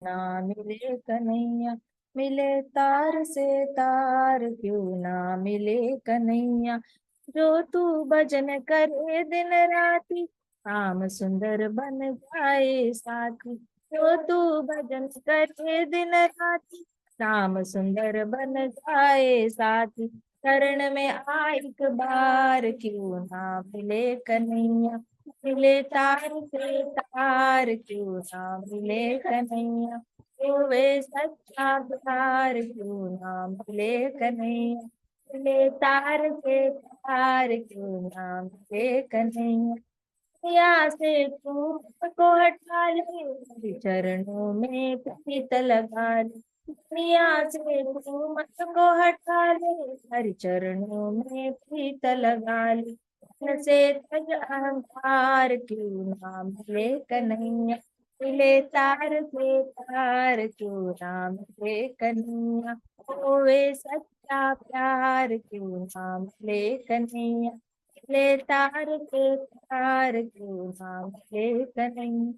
ना मिले कन्हैया, मिले तार से तार क्यों ना मिले कन्हैया। जो तू भजन करे दिन राती, काम सुंदर बन जाए साथी। जो तू भजन करे दिन राती, काम सुंदर बन जाए साथी। शरण में आ एक बार क्यों ना मिले कन्हैया, मिले तार से तार क्यों ना मिले कन्हैया। ओ वे सच्चा प्यार क्यों ना मिले कन्हैया, मिले तार से तार क्यों ना मिले कन्हैया। दुनिया से तू को हटा ले, तेरे चरणों में प्रीत लगा ले। दुनिया से तू मत को हटा ले, हरि चरणों में प्रीत लगा ले। मन से तज अहंकार क्यों ना मिले कन्हैया, मिले तार से तार क्यों ना मिले कन्हैया। ओ वे सच्चा प्यार क्यों ना मिले कन्हैया, ले तार के तार क्यों ना मिले कन्हैया।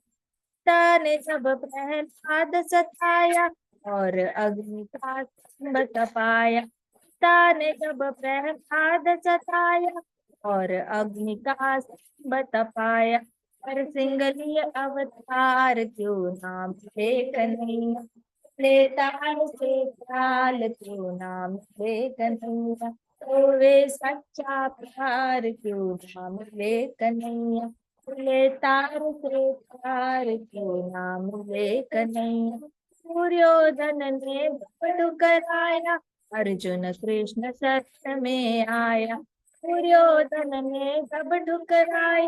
पिता ने जब प्रहलाद सताया और अग्नि का स्तंभ तपाया। पिता ने जब प्रहलाद सताया और अग्नि का स्तंभ तपाया। पर सिंगली अवतार क्यों ना मिले कन्हैया, ले तार से ताल क्यों ना मिले कन्हैया। ओ वे सच्चा प्यार क्यों ना मिले कन्हैया, मिले तार से तार क्यों ना मिले कन्हैया। सूर्योधन ने जब कराया, अर्जुन कृष्ण शरण में आया। सूर्योधन ने जब ठुकराया,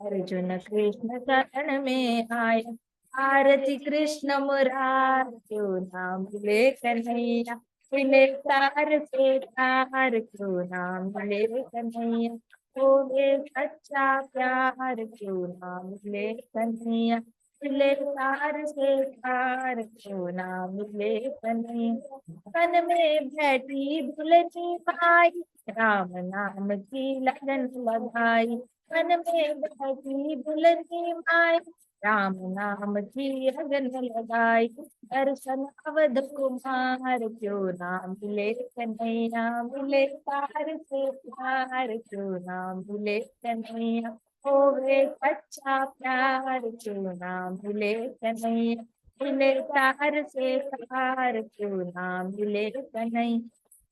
अर्जुन कृष्ण शरण में आया। आरती कृष्ण मुरार क्यों ना मिले कन्हैया, मिले तार से तार क्यों ना मिले कन्हैया। ओ वे सच्चा प्यार क्यों ना मिले कन्हैया, मिले तार से तार क्यों ना मिले कन्हैया। मन में बैठी दुल्हनी माई, राम नाम की लगन लगाई। मन में बैठी दुल्हनी माई, राम नाम की लगन लगाई। दर्शन अवध कुमार क्यों ना मिले कन्हैया, मिले तार से तार क्यों ना मिले कन्हैया। ओ वे सच्चा प्यार क्यों ना मिले कन्हैया, मिले तार से तार क्यों ना मिले कन्हैया।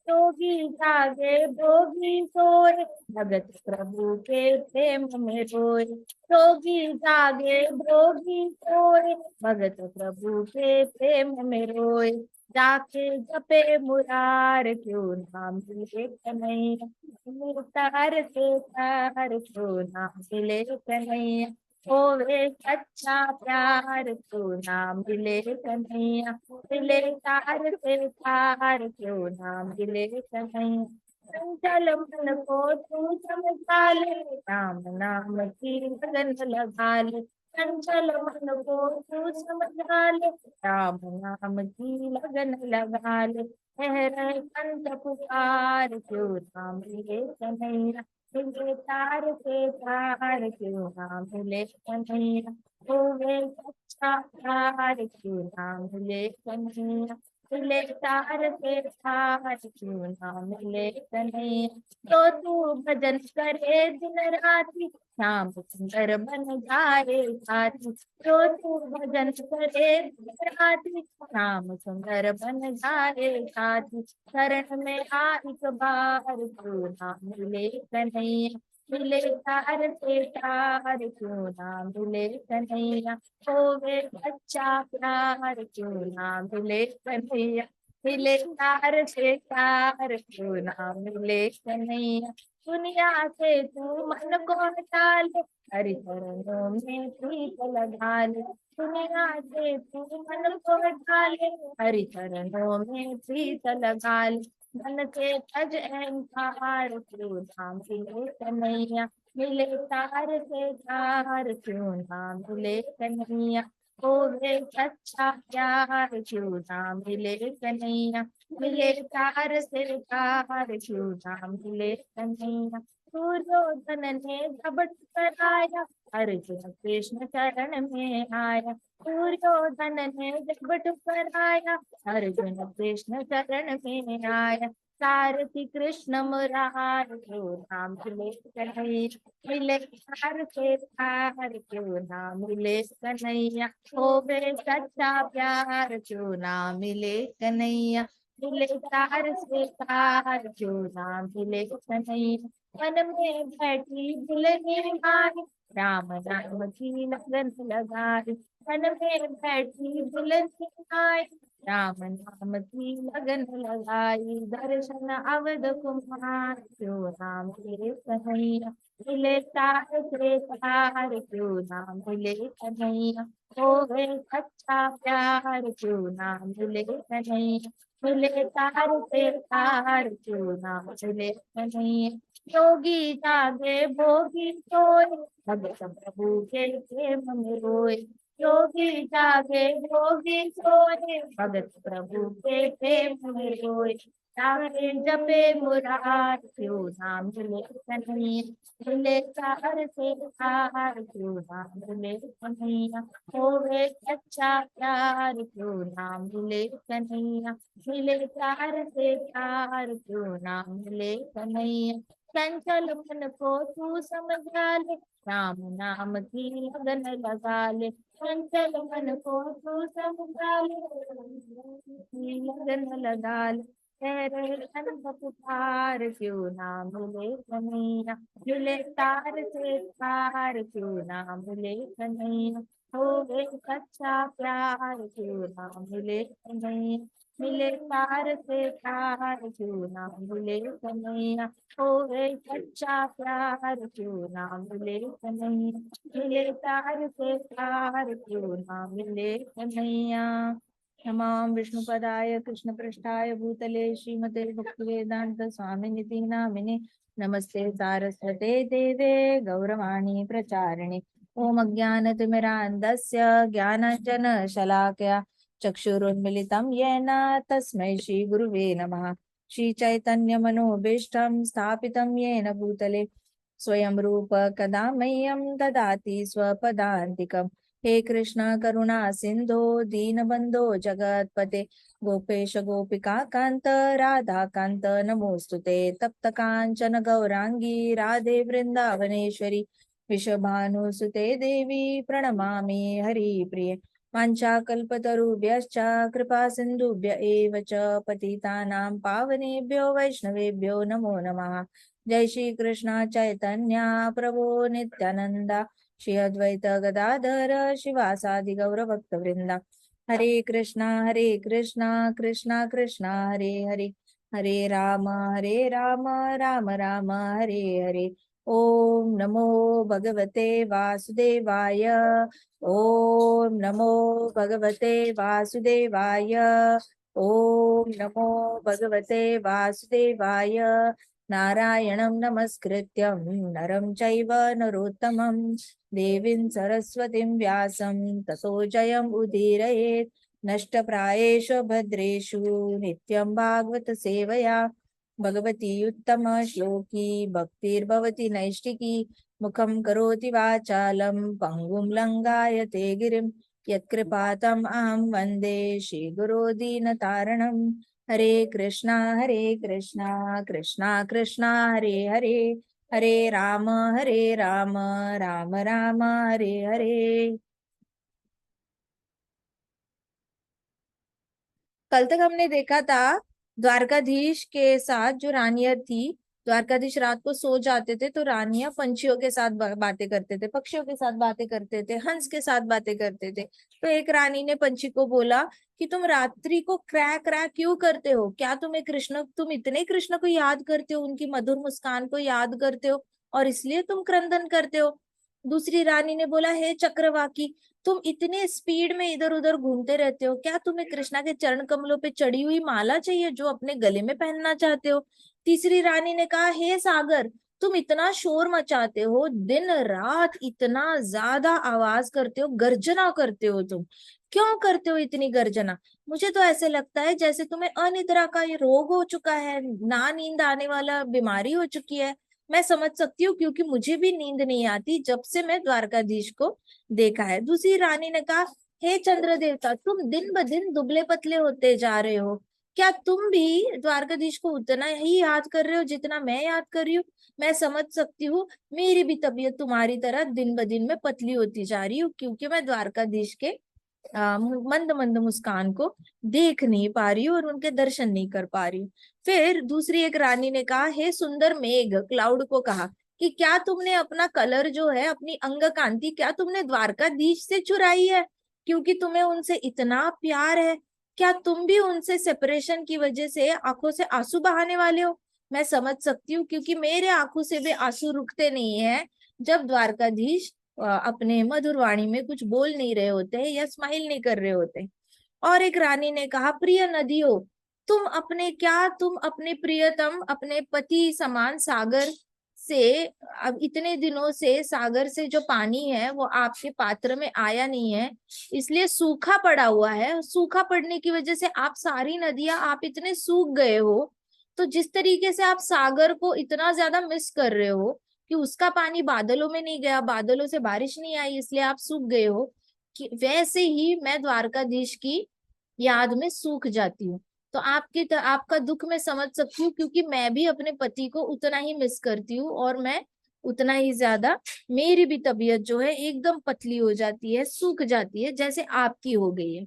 जोगी जागे भोगी सोए, भगत प्रभु के प्रेम में रोए। जोगी जागे भोगी सोए, भगत प्रभु के प्रेम में रोए। जाके जपे मुरार क्यों ना मिले कन्हैया, मिले तार से तार क्यों ना मिले कन्हैया। ओ वे सच्चा प्यार क्यों ना मिले कन्हैया, मिले तार से तार क्यों ना मिले कन्हैया। चंचल मन को तू समझा ले, राम नाम की लगन लगा ले। चंचल मन को तू समझा ले, राम नाम की लगन लगा ले। ठहरे कंठ पुकार क्यों ना मिले कन्हैया, मिले तार से तार क्यों ना मिले कन्हैया। ओ वे सच्चा प्यार क्यों ना मिले कन्हैया, मिले तार से तार क्यों ना मिले कन्हैया। तो तू भजन करे दिन राती, श्याम सुंदर बन जाए साथी। तो तू भजन करे दिन राती, श्याम सुंदर बन जाए साथी। शरण में आ एक बार क्यों ना मिले कन्हैया, मिले तार से तार क्यों ना मिले कन्हैया। ओ वे सच्चा प्यार क्यों ना मिले कन्हैया, मिले तार से तार क्यों ना मिले कन्हैया। दुनिया से तू मन को हटा ले, हरि चरणों में प्रीत लगा ले। दुनिया से तू मन को हटा ले, हरि चरणों में प्रीत लगा ले। मन से तज अहंकार क्यों ना मिले कन्हैया, मिले तार से तार क्यों ना मिले कन्हैया। ओ वे सच्चा प्यार क्यों ना मिले कन्हैया, मिले तार से तार क्यों ना मिले कन्हैया। दुर्योधन ने झपट कर आया, अर्जुन कृष्ण शरण में आया। दुर्योधन ने झपट कर आया, अर्जुन कृष्ण शरण में आया। सारथी कृष्ण मुरार, जो नाम मिले कन्हैया, मिले तार से तार, क्यों ना मिले कन्हैया। होवे सच्चा प्यार, क्यों ना मिले कन्हैया, मिले तार से तार, क्यों ना मिले कन्हैया। मन में बैठी दुल्हनी आई, राम नाम की लगन लगाई। मन में बैठी दुल्हनी आई, राम नाम की लगन लगाई। दर्शन अवध कुमार, क्यों नाम मिले कन्हैया, मिले तार से तार, क्यों नाम मिले कन्हैया। होवे सच्चा प्यार, क्यों नाम मिले कन्हैया, मिले तार से तार, क्यों नाम मिले कन्हैया। योगी जागे भोगी सोए, भगत प्रभु के प्रेम में रोए। योगी जागे भोगी सोए, भगत प्रभु के प्रेम में रोए। तारे जपे मुरार, क्यों नाम मिले कन्हैया, मिले तार से तार, क्यों नाम मिले कन्हैया। होवे सच्चा प्यार, क्यों नाम मिले कन्हैया, मिले तार से तार, क्यों नाम मिले कन्हैया। चंचल मन को तू समझा ले, राम नाम की लगन लगा ले। चंचल मन को तू समझा ले, की लगन लगा ले। तेरे अनंत पुकार, क्यों ना मिले कन्हैया, मिले तार से तार, क्यों ना मिले कन्हैया। होवे सच्चा प्यार, क्यों ना मिले कन्हैया, मिले तार से तार, क्यों ना मिले कन्हैया। होवे सच्चा प्यार, क्यों ना मिले कन्हैया, मिले तार से तार, क्यों ना मिले कन्हैया। नमामि विष्णुपदाय कृष्णपृष्ठाय भूतले श्रीमते भक्तिवेदांत स्वामिनिति नामिने। नमस्ते सारस्वते देवे गौरवाणी प्रचारिणे। ओम अज्ञानतिमिरान्धस्य ज्ञानाञ्जनशलाकया चक्षुरुन्मिलितं येन तस्मै श्रीगुरुवे नमः। श्रीचैतन्यमनोभीष्टं स्थापितं येन भूतले स्वयं रूप कदा मह्यं ददाति स्वपदान्तिकम्। हे कृष्ण करुणा सिंधो दीनबंधो जगतपते, गोपेश गोपिका कांत राधा कांत नमोस्तुते। तप्त कांचन गौरांगी राधे वृंदावनेश्वरी, विश्वभानुसुते देवी प्रणमामि हरिप्रिये। वाञ्छाकल्पतरुभ्यश्च कृपा सिन्धुभ्य एव च पतितानां पावनेभ्यो वैष्णवेभ्यो नमो नमः। जय श्री कृष्ण चैतन्य प्रभो नित्यानंदा, श्री अद्वैत गदाधर शिवासादि गौर भक्त वृंदा। हरे कृष्णा कृष्णा कृष्णा हरे हरे, हरे राम राम राम हरे हरे। ओम नमो भगवते वासुदेवाय, ओम नमो भगवते वासुदेवाय, ओम नमो भगवते वासुदेवाय। नारायणं नमस्कृत्यं नरं चैव नरोत्तमं, देवीं सरस्वतीं व्यासं ततो जयम् उदीरयेत्। नष्टप्रायेषु भद्रेषु नित्यं भागवत सेवया, भगवती उत्तम श्लोकी भक्तिर्भवती नैष्टिकी। मुखं करोति वाचालं पङ्गुं लङ्घायते गिरिं, यत्कृपातम् अहं वन्दे श्रीगुरो दीनतारणम्। हरे कृष्णा कृष्णा कृष्णा हरे हरे, हरे राम राम राम हरे हरे। कल तक हमने देखा था द्वारकाधीश के साथ जो रानियां थी, द्वारकाधीश रात को सो जाते थे तो रानियां पंछियों के साथ बातें करते थे, पक्षियों के साथ बातें करते थे, हंस के साथ बातें करते थे। तो एक रानी ने पंछी को बोला कि तुम रात्रि को क्रैक क्रैक क्यों करते हो, क्या तुम इतने कृष्ण को याद करते हो, उनकी मधुर मुस्कान को याद करते हो और इसलिए तुम क्रंदन करते हो। दूसरी रानी ने बोला, हे चक्रवाकी, तुम इतने स्पीड में इधर उधर घूमते रहते हो, क्या तुम्हें कृष्णा के चरण कमलों पे चढ़ी हुई माला चाहिए जो अपने गले में पहनना चाहते हो। तीसरी रानी ने कहा, हे सागर, तुम इतना शोर मचाते हो, दिन रात इतना ज्यादा आवाज करते हो, गर्जना करते हो, तुम क्यों करते हो इतनी गर्जना। मुझे तो ऐसे लगता है जैसे तुम्हें अनिद्रा का ये रोग हो चुका है, ना नींद आने वाला बीमारी हो चुकी है। मैं समझ सकती हूँ, क्योंकि मुझे भी नींद नहीं आती जब से मैं द्वारकाधीश को देखा है। दूसरी रानी ने कहा, हे चंद्र देवता, तुम दिन ब दिन दुबले पतले होते जा रहे हो, क्या तुम भी द्वारकाधीश को उतना ही याद कर रहे हो जितना मैं याद कर रही हूँ? मैं समझ सकती हूँ, मेरी भी तबीयत तुम्हारी तरह दिन ब दिन में पतली होती जा रही हूँ, क्योंकि मैं द्वारकाधीश के मंद मंद मुस्कान को देख नहीं पा रही हूँ और उनके दर्शन नहीं कर पा रही हूँ। फिर दूसरी एक रानी ने कहा, हे सुंदर मेघ, क्लाउड को कहा कि क्या तुमने अपना कलर जो है, अपनी अंग कांति, क्या तुमने द्वारकाधीश से चुराई है? क्योंकि तुम्हें उनसे इतना प्यार है, क्या तुम भी उनसे सेपरेशन की वजह से आंखों से आंसू बहाने वाले हो? मैं समझ सकती हूँ, क्योंकि मेरे आंखों से भी आंसू रुकते नहीं है जब द्वारकाधीश अपने मधुर वाणी में कुछ बोल नहीं रहे होते हैं या स्माइल नहीं कर रहे होते। और एक रानी ने कहा, प्रिय नदियों, तुम अपने प्रियतम, अपने पति समान सागर से, अब इतने दिनों से सागर से जो पानी है वो आपके पात्र में आया नहीं है, इसलिए सूखा पड़ा हुआ है। सूखा पड़ने की वजह से आप सारी नदियां, आप इतने सूख गए हो। तो जिस तरीके से आप सागर को इतना ज्यादा मिस कर रहे हो कि उसका पानी बादलों में नहीं गया, बादलों से बारिश नहीं आई, इसलिए आप सूख गए हो, कि वैसे ही मैं द्वारकाधीश की याद में सूख जाती हूँ। तो आपका दुख मैं समझ सकती हूँ, क्योंकि मैं भी अपने पति को उतना ही मिस करती हूँ, और मैं उतना ही ज्यादा, मेरी भी तबीयत जो है एकदम पतली हो जाती है, सूख जाती है, जैसे आपकी हो गई है।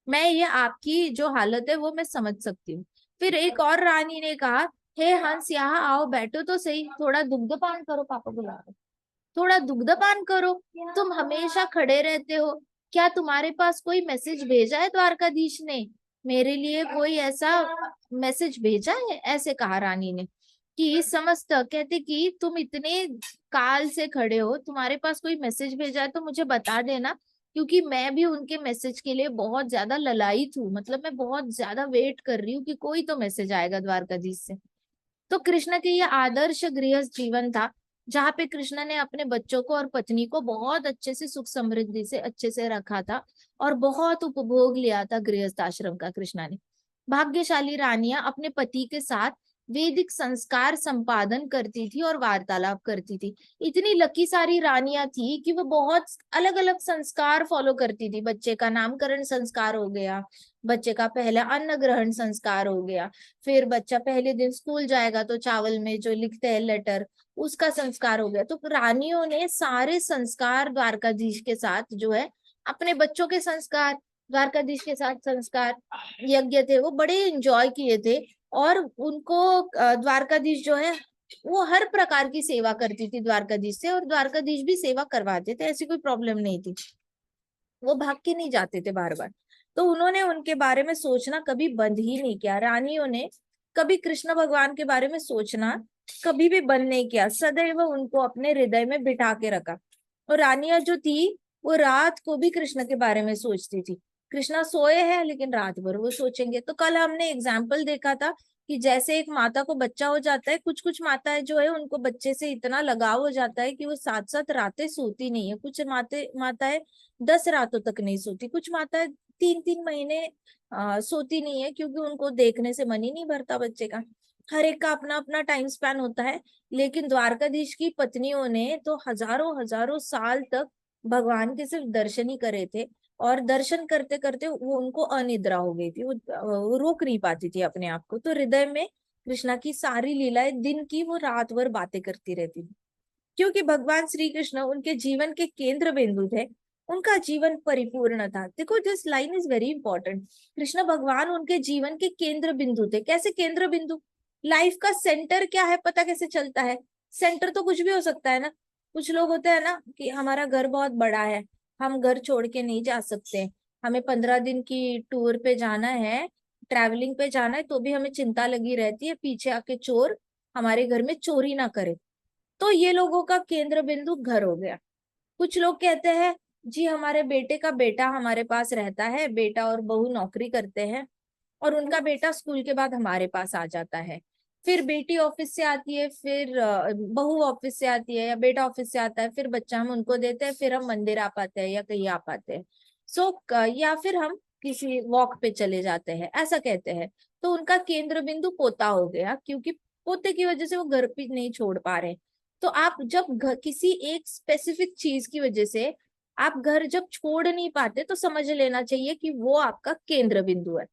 मैं ये आपकी जो हालत है वो मैं समझ सकती हूँ। फिर एक और रानी ने कहा, हे हंस, यहाँ आओ, बैठो तो सही, थोड़ा दुग्धपान करो, पापा बुला रहे, थोड़ा दुग्धपान करो। तुम हमेशा खड़े रहते हो, क्या तुम्हारे पास कोई मैसेज भेजा है द्वारकाधीश ने? मेरे लिए कोई ऐसा मैसेज भेजा है? ऐसे कहा रानी ने। कि समस्त कहते कि तुम इतने काल से खड़े हो, तुम्हारे पास कोई मैसेज भेजा है तो मुझे बता देना, क्योंकि मैं भी उनके मैसेज के लिए बहुत ज्यादा ललायित हूँ, मतलब मैं बहुत ज्यादा वेट कर रही हूँ कि कोई तो मैसेज आएगा द्वारकाधीश से। तो कृष्ण के ये आदर्श गृहस्थ जीवन था, जहाँ पे कृष्ण ने अपने बच्चों को और पत्नी को बहुत अच्छे से, सुख समृद्धि से, अच्छे से रखा था, और बहुत उपभोग लिया था गृहस्थ आश्रम का कृष्णा ने। भाग्यशाली रानियां अपने पति के साथ वैदिक संस्कार संपादन करती थी और वार्तालाप करती थी। इतनी लकी सारी रानियां थी कि वो बहुत अलग अलग संस्कार फॉलो करती थी। बच्चे का नामकरण संस्कार हो गया, बच्चे का पहला अन्न ग्रहण संस्कार हो गया, फिर बच्चा पहले दिन स्कूल जाएगा तो चावल में जो लिखते हैं लेटर, उसका संस्कार हो गया। तो रानियों ने सारे संस्कार द्वारकाधीश के साथ जो है, अपने बच्चों के संस्कार, द्वारकाधीश के साथ संस्कार यज्ञ थे, वो बड़े एंजॉय किए थे। और उनको द्वारकाधीश जो है, वो हर प्रकार की सेवा करती थी द्वारकाधीश से, और द्वारकाधीश भी सेवा करवाते थे, ऐसी कोई प्रॉब्लम नहीं थी। वो भाग के नहीं जाते थे बार बार। तो उन्होंने उनके बारे में सोचना कभी बंद ही नहीं किया, रानियों ने कभी कृष्ण भगवान के बारे में सोचना कभी भी बंद नहीं किया, सदैव उनको अपने हृदय में बिठा के रखा। और रानियां जो थी, वो रात को भी कृष्ण के बारे में सोचती थी। कृष्णा सोए हैं लेकिन रात भर वो सोचेंगे। तो कल हमने एग्जाम्पल देखा था कि जैसे एक माता को बच्चा हो जाता है, कुछ कुछ माताएं जो है उनको बच्चे से इतना लगाव हो जाता है कि वो 7-7 रातें सोती नहीं है। कुछ माताएं 10 रातों तक नहीं सोती, कुछ माताएं 3-3 महीने सोती नहीं है, क्योंकि उनको देखने से मन ही नहीं भरता बच्चे का। हर एक का अपना अपना टाइम स्पैन होता है। लेकिन द्वारकाधीश की पत्नियों ने तो हजारों हजारों साल तक भगवान के सिर्फ दर्शन ही करे थे, और दर्शन करते करते वो उनको अनिद्रा हो गई थी, वो रोक नहीं पाती थी अपने आप को। तो हृदय में कृष्णा की सारी लीलाएं दिन की वो रात भर बातें करती रहती थी, क्योंकि भगवान श्री कृष्ण उनके जीवन के केंद्र बिंदु थे। उनका जीवन परिपूर्ण था। देखो, this line is very important. Krishna भगवान उनके जीवन के केंद्र बिंदु थे। कैसे केंद्र बिंदु? लाइफ का सेंटर क्या है पता कैसे चलता है? सेंटर तो कुछ भी हो सकता है ना। कुछ लोग होते हैं ना कि हमारा घर बहुत बड़ा है, हम घर छोड़ के नहीं जा सकते, हमें 15 दिन की टूर पे जाना है, ट्रैवलिंग पे जाना है, तो भी हमें चिंता लगी रहती है पीछे आके चोर हमारे घर में चोरी ना करे। तो ये लोगों का केंद्र बिंदु घर हो गया। कुछ लोग कहते हैं, जी हमारे बेटे का बेटा हमारे पास रहता है, बेटा और बहू नौकरी करते हैं, और उनका बेटा स्कूल के बाद हमारे पास आ जाता है। फिर बेटी ऑफिस से आती है, फिर बहू ऑफिस से आती है, या बेटा ऑफिस से आता है, फिर बच्चा हम उनको देते हैं, फिर हम मंदिर आ पाते हैं या कहीं आ पाते हैं। या फिर हम किसी वॉक पे चले जाते हैं, ऐसा कहते हैं। तो उनका केंद्र बिंदु पोता हो गया, क्योंकि पोते की वजह से वो घर पे नहीं छोड़ पा रहे। तो आप जब किसी एक स्पेसिफिक चीज की वजह से आप घर जब छोड़ नहीं पाते, तो समझ लेना चाहिए कि वो आपका केंद्र बिंदु है।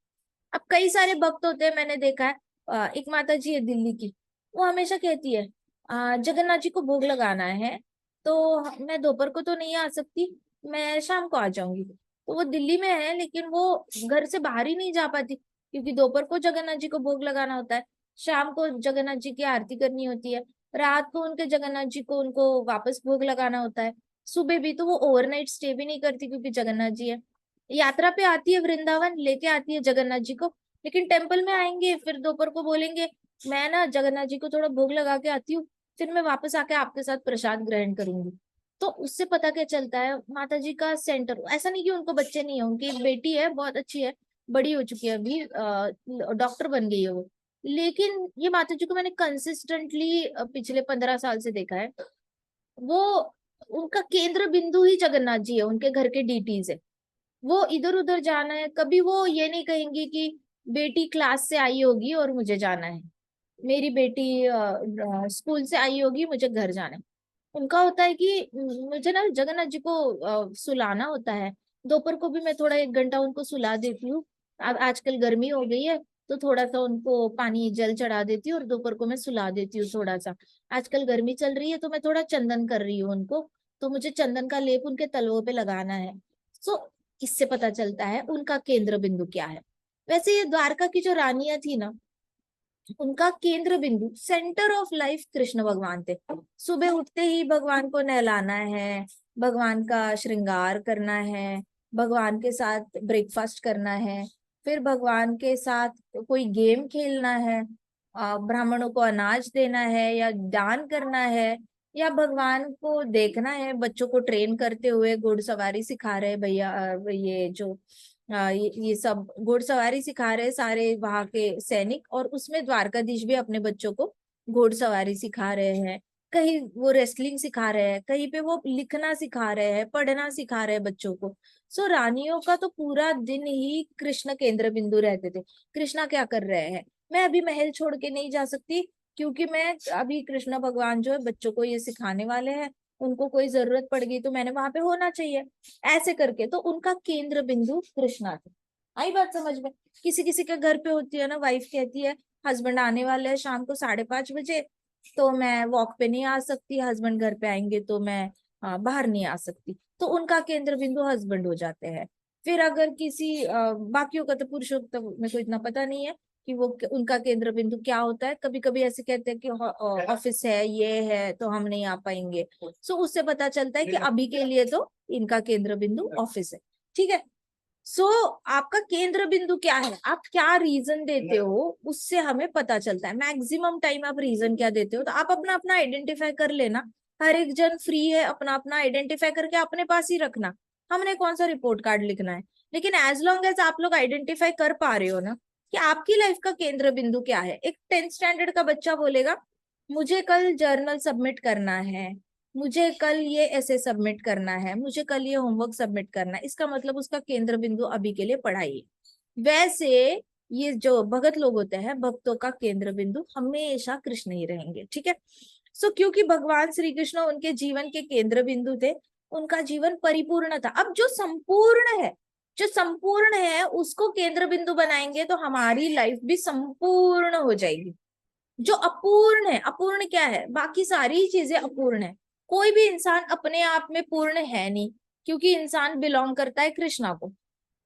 अब कई सारे भक्त होते हैं, मैंने देखा है। एक माता जी है दिल्ली की, वो हमेशा कहती है जगन्नाथ जी को भोग लगाना है, तो मैं दोपहर को तो नहीं आ सकती, मैं शाम को आ जाऊंगी। तो वो दिल्ली में है, लेकिन वो घर से बाहर ही नहीं जा पाती, क्योंकि दोपहर को जगन्नाथ जी को भोग लगाना होता है, शाम को जगन्नाथ जी की आरती करनी होती है, रात को उनके जगन्नाथ जी को उनको वापस भोग लगाना होता है, सुबह भी। तो वो ओवरनाइट स्टे भी नहीं करती, क्योंकि जगन्नाथ जी है। यात्रा पे आती है, वृंदावन लेके आती है जगन्नाथ जी को, लेकिन टेम्पल में आएंगे, फिर दोपहर को बोलेंगे मैं ना जगन्नाथ जी को थोड़ा भोग लगा के आती हूँ, फिर मैं वापस आके आपके साथ प्रसाद ग्रहण करूंगी। तो उससे पता क्या चलता है, माता जी का सेंटर, ऐसा नहीं कि उनको बच्चे नहीं है, उनकी एक बेटी है, बहुत अच्छी है, बड़ी हो चुकी है अभी, डॉक्टर बन गई है वो। लेकिन ये माता जी को मैंने कंसिस्टेंटली पिछले 15 साल से देखा है, वो उनका केंद्र बिंदु ही जगन्नाथ जी है, उनके घर के डीटीज है। वो इधर उधर जाना है, कभी वो ये नहीं कहेंगी कि बेटी क्लास से आई होगी और मुझे जाना है, मेरी बेटी स्कूल से आई होगी मुझे घर जाना है। उनका होता है कि मुझे ना जगन्नाथ जी को सुलाना होता है। दोपहर को भी मैं थोड़ा 1 घंटा उनको सुला देती हूँ। अब आजकल गर्मी हो गई है, तो थोड़ा सा उनको पानी जल चढ़ा देती हूँ और दोपहर को मैं सुला देती हूँ थोड़ा सा। आजकल गर्मी चल रही है, तो मैं थोड़ा चंदन कर रही हूँ उनको, तो मुझे चंदन का लेप उनके तलवों पे लगाना है। सो इससे पता चलता है उनका केंद्र बिंदु क्या है। वैसे ये द्वारका की जो रानियां थी ना, उनका केंद्र बिंदु, सेंटर ऑफ लाइफ कृष्ण भगवान थे। सुबह उठते ही भगवान को नहलाना है, भगवान का श्रृंगार करना है, भगवान के साथ ब्रेकफास्ट करना है, फिर भगवान के साथ कोई गेम खेलना है, ब्राह्मणों को अनाज देना है या दान करना है, या भगवान को देखना है, बच्चों को ट्रेन करते हुए घुड़सवारी सिखा रहे भैया, ये जो ये सब घुड़सवारी सिखा रहे सारे वहां के सैनिक, और उसमें द्वारकाधीश भी अपने बच्चों को घुड़सवारी सिखा रहे हैं। कहीं वो रेसलिंग सिखा रहे हैं, कहीं पे वो लिखना सिखा रहे हैं, पढ़ना सिखा रहे हैं बच्चों को। सो रानियों का तो पूरा दिन ही कृष्ण केंद्र बिंदु रहते थे, कृष्णा क्या कर रहे हैं। मैं अभी महल छोड़ के नहीं जा सकती, क्योंकि मैं अभी कृष्ण भगवान जो है बच्चों को ये सिखाने वाले हैं, उनको कोई जरूरत पड़ गई तो मैंने वहां पे होना चाहिए। ऐसे करके तो उनका केंद्र बिंदु कृष्णा थे। आई बात समझ में। किसी किसी के घर पे होती है ना, वाइफ कहती है हस्बैंड आने वाले हैं शाम को 5:30 बजे, तो मैं वॉक पे नहीं आ सकती, हस्बैंड घर पे आएंगे तो मैं बाहर नहीं आ सकती, तो उनका केंद्र बिंदु हस्बैंड हो जाते हैं। फिर अगर किसी बाकियों का तो पुरुषों का तो मेरे को इतना पता नहीं है कि वो उनका केंद्र बिंदु क्या होता है। कभी कभी ऐसे कहते हैं कि ऑफिस है, ये है, तो हम नहीं आ पाएंगे। सो उससे पता चलता है कि अभी के लिए तो इनका केंद्र बिंदु ऑफिस है। ठीक है। सो आपका केंद्र बिंदु क्या है, आप क्या रीजन देते हो, उससे हमें पता चलता है। मैक्सिमम टाइम आप रीजन क्या देते हो, तो आप अपना अपना आइडेंटिफाई कर लेना। हर एक जन फ्री है अपना अपना आइडेंटिफाई करके अपने पास ही रखना। हमने कौन सा रिपोर्ट कार्ड लिखना है। लेकिन एज लॉन्ग एज आप लोग आइडेंटिफाई कर पा रहे हो ना कि आपकी लाइफ का केंद्र बिंदु क्या है। एक 10th स्टैंडर्ड का बच्चा बोलेगा मुझे कल जर्नल सबमिट करना है, मुझे कल ये ऐसे सबमिट करना है, मुझे कल ये होमवर्क सबमिट करना है, इसका मतलब उसका केंद्र बिंदु अभी के लिए पढ़ाई है। वैसे ये जो भगत लोग होते हैं, भक्तों का केंद्र बिंदु हमेशा कृष्ण ही रहेंगे। ठीक है। सो क्योंकि भगवान श्री कृष्ण उनके जीवन के केंद्र बिंदु थे, उनका जीवन परिपूर्ण था। अब जो संपूर्ण है, जो संपूर्ण है उसको केंद्र बिंदु बनाएंगे तो हमारी लाइफ भी संपूर्ण हो जाएगी। जो अपूर्ण है, अपूर्ण क्या है, बाकी सारी चीजें अपूर्ण है। कोई भी इंसान अपने आप में पूर्ण है नहीं, क्योंकि इंसान बिलोंग करता है कृष्णा को।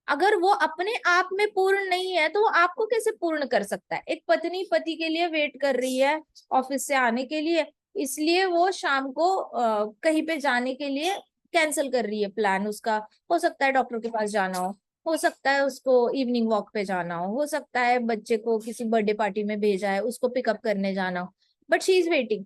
अगर वो अपने आप में पूर्ण नहीं है, तो वो आपको कैसे पूर्ण कर सकता है। एक पत्नी पति के लिए वेट कर रही है ऑफिस से आने के लिए, इसलिए वो शाम को कहीं पे जाने के लिए कैंसिल कर रही है प्लान उसका। हो सकता है डॉक्टर के पास जाना हो सकता है उसको इवनिंग वॉक पे जाना हो सकता है बच्चे को किसी बर्थडे पार्टी में भेजा है उसको पिकअप करने जाना हो, बट शी इज वेटिंग।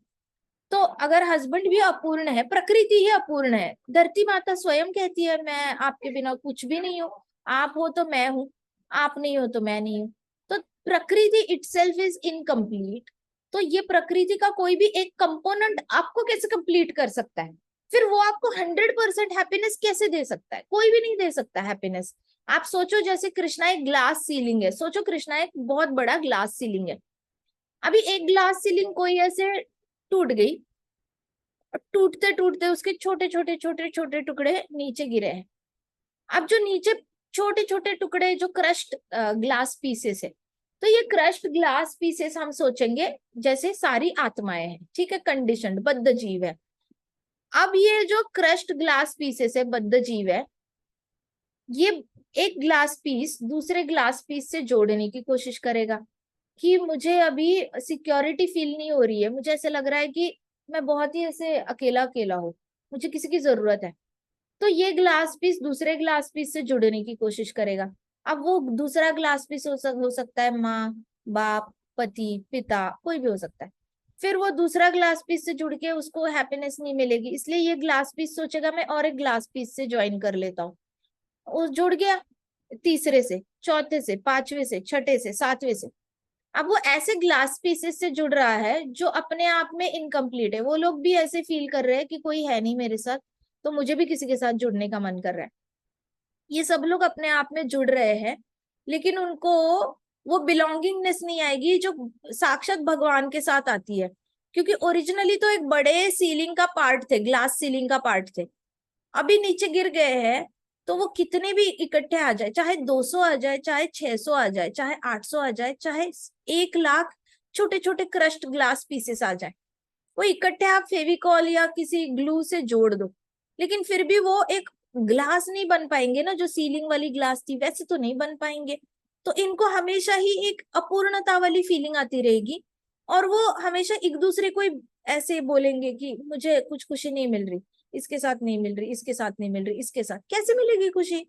तो अगर हस्बैंड भी अपूर्ण है, प्रकृति ही अपूर्ण है, धरती माता स्वयं कहती है मैं आपके बिना कुछ भी नहीं हूँ, आप हो तो मैं हूँ, आप नहीं हो तो मैं नहीं हूँ। तो प्रकृति इटसेल्फ इज इनकम्प्लीट। तो ये प्रकृति का कोई भी एक कंपोनेंट आपको कैसे कंप्लीट कर सकता है। फिर वो आपको 100% हैप्पीनेस कैसे दे सकता है, कोई भी नहीं दे सकता हैप्पीनेस। आप सोचो जैसे कृष्णा एक ग्लास सीलिंग है, सोचो कृष्णा एक बहुत बड़ा ग्लास सीलिंग है। अभी एक ग्लास सीलिंग कोई ऐसे टूट गई, टूटते टूटते उसके छोटे छोटे छोटे छोटे टुकड़े नीचे गिरे हैं। अब जो नीचे छोटे छोटे टुकड़े जो क्रश्ड ग्लास पीसेस है, तो ये क्रश्ड ग्लास पीसेस हम सोचेंगे जैसे सारी आत्माएं हैं, ठीक है, कंडीशनड बद्ध जीव है। अब ये जो क्रश्ड ग्लास पीसेस है, बद्ध जीव है, ये एक ग्लास पीस दूसरे ग्लास पीस से जोड़ने की कोशिश करेगा कि मुझे अभी सिक्योरिटी फील नहीं हो रही है, मुझे ऐसे लग रहा है कि मैं बहुत ही ऐसे अकेला अकेला हूँ, मुझे किसी की जरूरत है। तो ये ग्लास पीस दूसरे ग्लास पीस से जुड़ने की कोशिश करेगा। अब वो दूसरा ग्लास पीस हो सकता है माँ, बाप, पति, पिता, कोई भी हो सकता है। फिर वो दूसरा ग्लास पीस से जुड़ के उसको हैप्पीनेस नहीं मिलेगी, इसलिए ये ग्लास पीस सोचेगा मैं और एक ग्लास पीस से ज्वाइन कर लेता हूँ। वो जुड़ गया, तीसरे से, चौथे से, पांचवे से, छठे से, सातवें से। अब वो ऐसे ग्लास पीसेस से जुड़ रहा है जो अपने आप में इनकम्प्लीट है। वो लोग भी ऐसे फील कर रहे हैं कि कोई है नहीं मेरे साथ, तो मुझे भी किसी के साथ जुड़ने का मन कर रहा है। ये सब लोग अपने आप में जुड़ रहे हैं, लेकिन उनको वो बिलोंगिंगनेस नहीं आएगी जो साक्षात भगवान के साथ आती है। क्योंकि ओरिजिनली तो एक बड़े सीलिंग का पार्ट थे, ग्लास सीलिंग का पार्ट थे, अभी नीचे गिर गए हैं। तो वो कितने भी इकट्ठे आ जाए, चाहे 200 आ जाए, चाहे 600 आ जाए, चाहे 800 आ जाए, चाहे 1 लाख छोटे छोटे क्रश्ड ग्लास पीसेस आ जाए, वो इकट्ठे आप फेविकॉल या किसी ग्लू से जोड़ दो, लेकिन फिर भी वो एक ग्लास नहीं बन पाएंगे ना, जो सीलिंग वाली ग्लास थी वैसे तो नहीं बन पाएंगे। तो इनको हमेशा ही एक अपूर्णता वाली फीलिंग आती रहेगी, और वो हमेशा एक दूसरे को ही ऐसे बोलेंगे कि मुझे कुछ खुशी नहीं मिल रही, इसके साथ नहीं मिल रही, इसके साथ नहीं मिल रही, इसके साथ कैसे मिलेगी खुशी?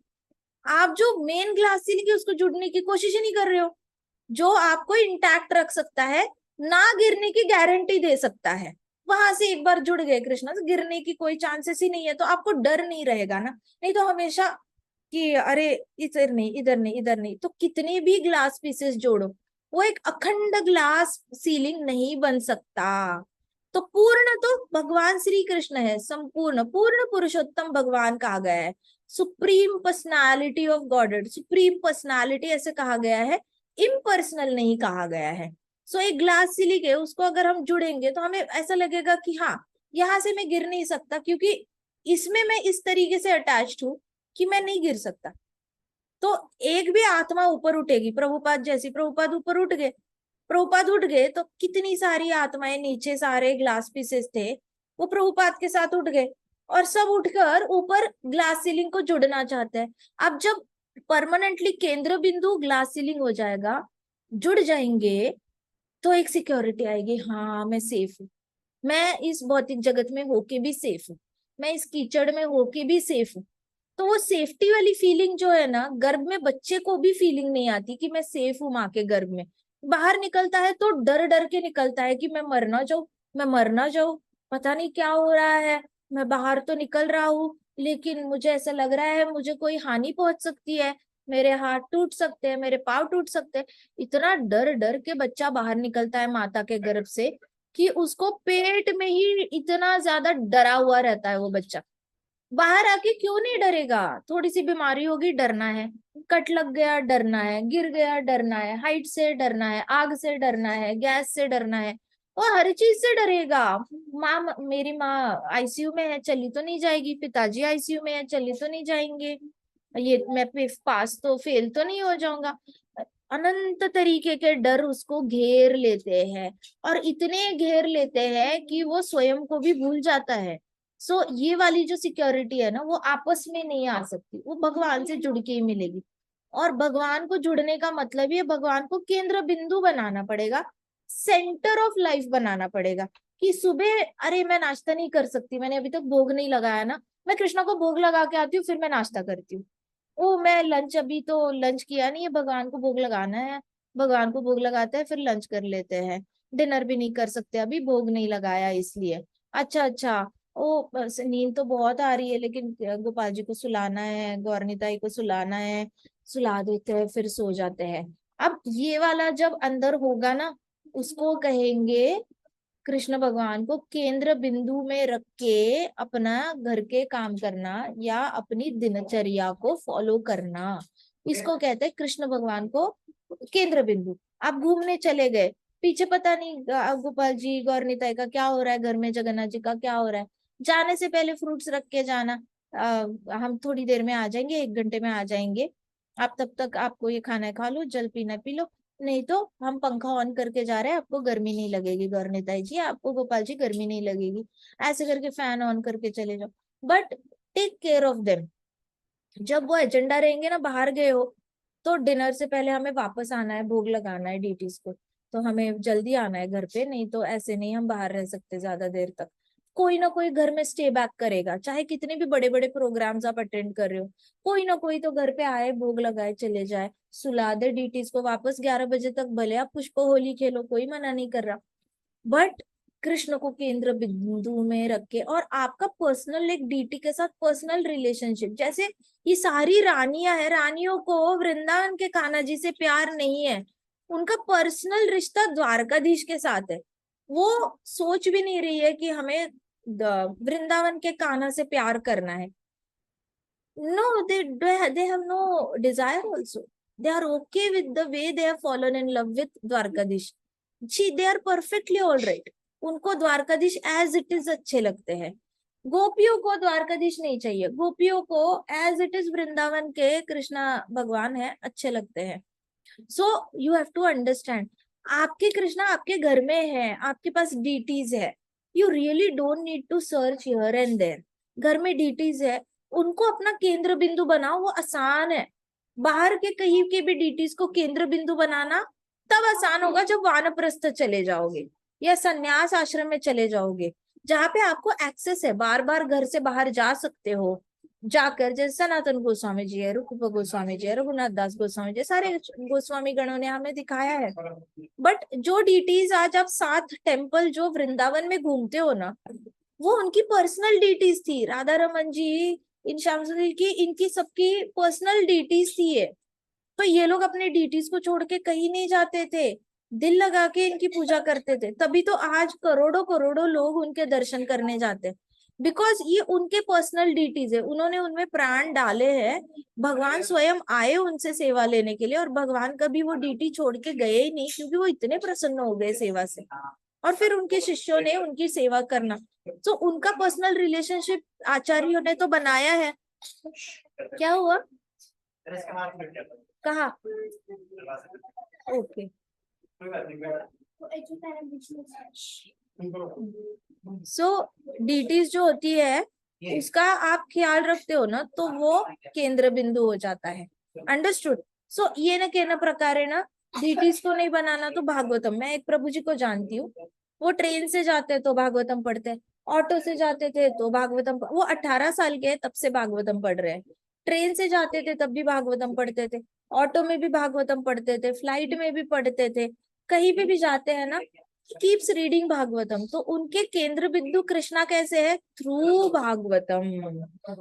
आप जो मेन ग्लास सीलिंग है उसको जुड़ने की कोशिश ही नहीं कर रहे हो, जो आपको इंटैक्ट रख सकता है, ना गिरने की गारंटी दे सकता है। वहां से एक बार जुड़ गए कृष्णा तो गिरने की कोई चांसेस ही नहीं है, तो आपको डर नहीं रहेगा ना। नहीं तो हमेशा कि अरे इधर नहीं, इधर नहीं, इधर नहीं, तो कितने भी ग्लास पीसेस जोड़ो, वो एक अखंड ग्लास सीलिंग नहीं बन सकता। तो पूर्ण तो भगवान श्री कृष्ण है, संपूर्ण पूर्ण पुरुषोत्तम भगवान कहा गया है, supreme personality of godhead, supreme personality ऐसे कहा गया है, इम्पर्सनल नहीं कहा गया है। सो एक ग्लास सिलिक है, उसको अगर हम जुड़ेंगे तो हमें ऐसा लगेगा कि हाँ, यहाँ से मैं गिर नहीं सकता, क्योंकि इसमें मैं इस तरीके से अटैच्ड हूँ कि मैं नहीं गिर सकता। तो एक भी आत्मा ऊपर उठेगी, प्रभुपाद जैसी, प्रभुपाद ऊपर उठ गए, प्रभुपाद उठ गए तो कितनी सारी आत्माएं, नीचे सारे ग्लास पीसेस थे, वो प्रभुपाद के साथ उठ गए, और सब उठकर ऊपर ग्लास सीलिंग को जुड़ना चाहते हैं। अब जब परमानेंटली केंद्र बिंदु ग्लास सीलिंग हो जाएगा, जुड़ जाएंगे, तो एक सिक्योरिटी आएगी, हाँ मैं सेफ हूँ, मैं इस भौतिक जगत में होके भी सेफ हूँ, मैं इस कीचड़ में होके भी सेफ हूँ। तो वो सेफ्टी वाली फीलिंग जो है ना, गर्भ में बच्चे को भी फीलिंग नहीं आती कि मैं सेफ हूँ माँ के गर्भ में। बाहर निकलता है तो डर डर के निकलता है कि मैं मर ना जाऊं, मैं मर ना जाऊं, पता नहीं क्या हो रहा है, मैं बाहर तो निकल रहा हूँ लेकिन मुझे ऐसा लग रहा है मुझे कोई हानि पहुंच सकती है, मेरे हाथ टूट सकते हैं, मेरे पाँव टूट सकते हैं। इतना डर डर के बच्चा बाहर निकलता है माता के गर्भ से कि उसको पेट में ही इतना ज्यादा डरा हुआ रहता है वो बच्चा। बाहर आके क्यों नहीं डरेगा? थोड़ी सी बीमारी होगी डरना है, कट लग गया डरना है, गिर गया डरना है, हाइट से डरना है, आग से डरना है, गैस से डरना है, और हर चीज से डरेगा। माँ, मेरी माँ आईसीयू में है, चली तो नहीं जाएगी, पिताजी आईसीयू में है, चली तो नहीं जाएंगे, ये मैं पास तो फेल तो नहीं हो जाऊंगा। अनंत तरीके के डर उसको घेर लेते हैं, और इतने घेर लेते हैं कि वो स्वयं को भी भूल जाता है। सो ये वाली जो सिक्योरिटी है ना, वो आपस में नहीं आ सकती, वो भगवान से जुड़ के ही मिलेगी। और भगवान को जुड़ने का मतलब ये भगवान को केंद्र बिंदु बनाना पड़ेगा, सेंटर ऑफ लाइफ बनाना पड़ेगा। कि सुबह अरे मैं नाश्ता नहीं कर सकती, मैंने अभी तक भोग नहीं लगाया ना, मैं कृष्णा को भोग लगा के आती हूँ फिर मैं नाश्ता करती हूँ। ओ मैं लंच, अभी तो लंच किया नहीं है, भगवान को भोग लगाना है, भगवान को भोग लगाते हैं फिर लंच कर लेते हैं, डिनर भी नहीं कर सकते अभी भोग नहीं लगाया इसलिए। अच्छा अच्छा, ओ बस नींद तो बहुत आ रही है लेकिन गोपाल जी को सुलाना है, गौरनीताई को सुलाना है, सुला देते हैं फिर सो जाते हैं। अब ये वाला जब अंदर होगा ना, उसको कहेंगे कृष्ण भगवान को केंद्र बिंदु में रख के अपना घर के काम करना या अपनी दिनचर्या को फॉलो करना, इसको कहते हैं कृष्ण भगवान को केंद्र बिंदु। आप घूमने चले गए, पीछे पता नहीं गोपाल जी गौरनीताई का क्या हो रहा है, घर में जगन्नाथ जी का क्या हो रहा है। जाने से पहले फ्रूट्स रख के जाना, हम थोड़ी देर में आ जाएंगे, 1 घंटे में आ जाएंगे, आप तब तक आपको ये खाना है खा लो, जल पीना पी लो, नहीं तो हम पंखा ऑन करके जा रहे हैं, आपको गर्मी नहीं लगेगी गौरनीताई जी, आपको गोपाल जी गर्मी नहीं लगेगी, ऐसे करके फैन ऑन करके चले जाओ। But take care of them. जब वो एजेंडा रहेंगे ना, बाहर गए हो तो डिनर से पहले हमें वापस आना है, भोग लगाना है डीटीज को, तो हमें जल्दी आना है घर पे, नहीं तो ऐसे नहीं हम बाहर रह सकते ज्यादा देर तक। कोई ना कोई घर में स्टे बैक करेगा, चाहे कितने भी बड़े बड़े प्रोग्राम्स आप अटेंड कर रहे हो, कोई ना कोई तो घर पे आए, भोग लगाए, चले जाए, सुला दे डीटीज को वापस 11 बजे तक, भले आप पुष्प होली खेलो, कोई मना नहीं कर रहा। बट कृष्ण को केंद्र बिंदु में रख के, और आपका पर्सनल एक डीटी के साथ पर्सनल रिलेशनशिप, जैसे ये सारी रानियां है, रानियों को वृंदावन के कान्हा जी से प्यार नहीं है, उनका पर्सनल रिश्ता द्वारकाधीश के साथ है। वो सोच भी नहीं रही है कि हमें वृंदावन के कान्हा से प्यार करना है। No, they have no desire also. They are okay with the way they have fallen in love with Dwarkadhish. they are perfectly all right। उनको द्वारकाधीश एज इट इज अच्छे लगते हैं। गोपियों को द्वारकाधीश नहीं चाहिए, गोपियों को एज इट इज वृंदावन के कृष्णा भगवान है अच्छे लगते हैं। So you have to understand, आपके कृष्णा आपके घर में है, आपके पास डीटीज है, you really don't need to search here and there. घर में डीटीज है, उनको अपना केंद्र बिंदु बनाओ, वो आसान है। बाहर के कहीं के भी डीटीज को केंद्र बिंदु बनाना तब आसान होगा जब वानप्रस्थ चले जाओगे या संन्यास आश्रम में चले जाओगे, जहां पे आपको एक्सेस है, बार बार घर से बाहर जा सकते हो, जाकर, जैसे सनातन गोस्वामी जी है, रूप गोस्वामी जी है, रघुनाथ दास गोस्वामी जी, सारे गोस्वामी गणों ने हमें दिखाया है। बट जो डीटीज आज आप 7 टेम्पल जो वृंदावन में घूमते हो ना, वो उनकी पर्सनल डीटीज थी, राधा रमन जी, इन श्याम सुंदर की, इनकी सबकी पर्सनल डीटीज थी ये। तो ये लोग अपने डीटीज को छोड़ के कहीं नहीं जाते थे, दिल लगा के इनकी पूजा करते थे, तभी तो आज करोड़ों करोड़ों लोग उनके दर्शन करने जाते हैं। बिकॉज ये उनके पर्सनल डीटीज है, उन्होंने उनमें प्राण डाले हैं, भगवान स्वयं आए उनसे सेवा लेने के लिए, और भगवान कभी वो डीटी छोड़ के गए ही नहीं, क्योंकि वो इतने प्रसन्न हो गए सेवा से, और फिर उनके शिष्यों ने उनकी सेवा करना। तो उनका पर्सनल रिलेशनशिप आचार्यों ने तो बनाया है। क्या हुआ, कहा, ओके। सो डीटीज जो होती है उसका आप ख्याल रखते हो ना, तो वो केंद्र बिंदु हो जाता है। अंडरस्टूड। सो ये ना कहना प्रकार है ना, डीटीज को नहीं बनाना तो भागवतम। मैं एक प्रभु जी को जानती हूँ, वो ट्रेन से जाते तो भागवतम पढ़ते हैं, ऑटो से जाते थे तो भागवतम, वो 18 साल के तब से भागवतम पढ़ रहे हैं। ट्रेन से जाते थे तब भी भागवतम पढ़ते थे, ऑटो में भी भागवतम पढ़ते थे, फ्लाइट में भी पढ़ते थे, कहीं पे भी जाते हैं ना, कीप्स रीडिंग भागवतम। तो उनके केंद्र बिंदु कृष्णा कैसे है, थ्रू भागवतम।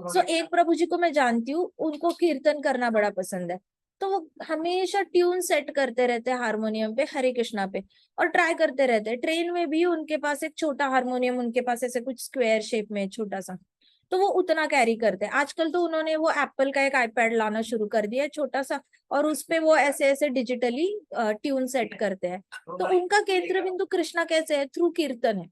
सो एक प्रभु जी को मैं जानती हूँ, उनको कीर्तन करना बड़ा पसंद है, तो वो हमेशा ट्यून सेट करते रहते हैं हारमोनियम पे, हरे कृष्णा पे, और ट्राई करते रहते हैं। ट्रेन में भी उनके पास एक छोटा हारमोनियम, उनके पास ऐसे कुछ स्क्वायर शेप में छोटा सा, तो वो उतना कैरी करते हैं। आजकल तो उन्होंने वो एप्पल का एक आईपैड लाना शुरू कर दिया है छोटा सा, और उसपे वो ऐसे ऐसे डिजिटली ट्यून सेट करते हैं। तो उनका केंद्र बिंदु कृष्णा कैसे है, थ्रू कीर्तन है।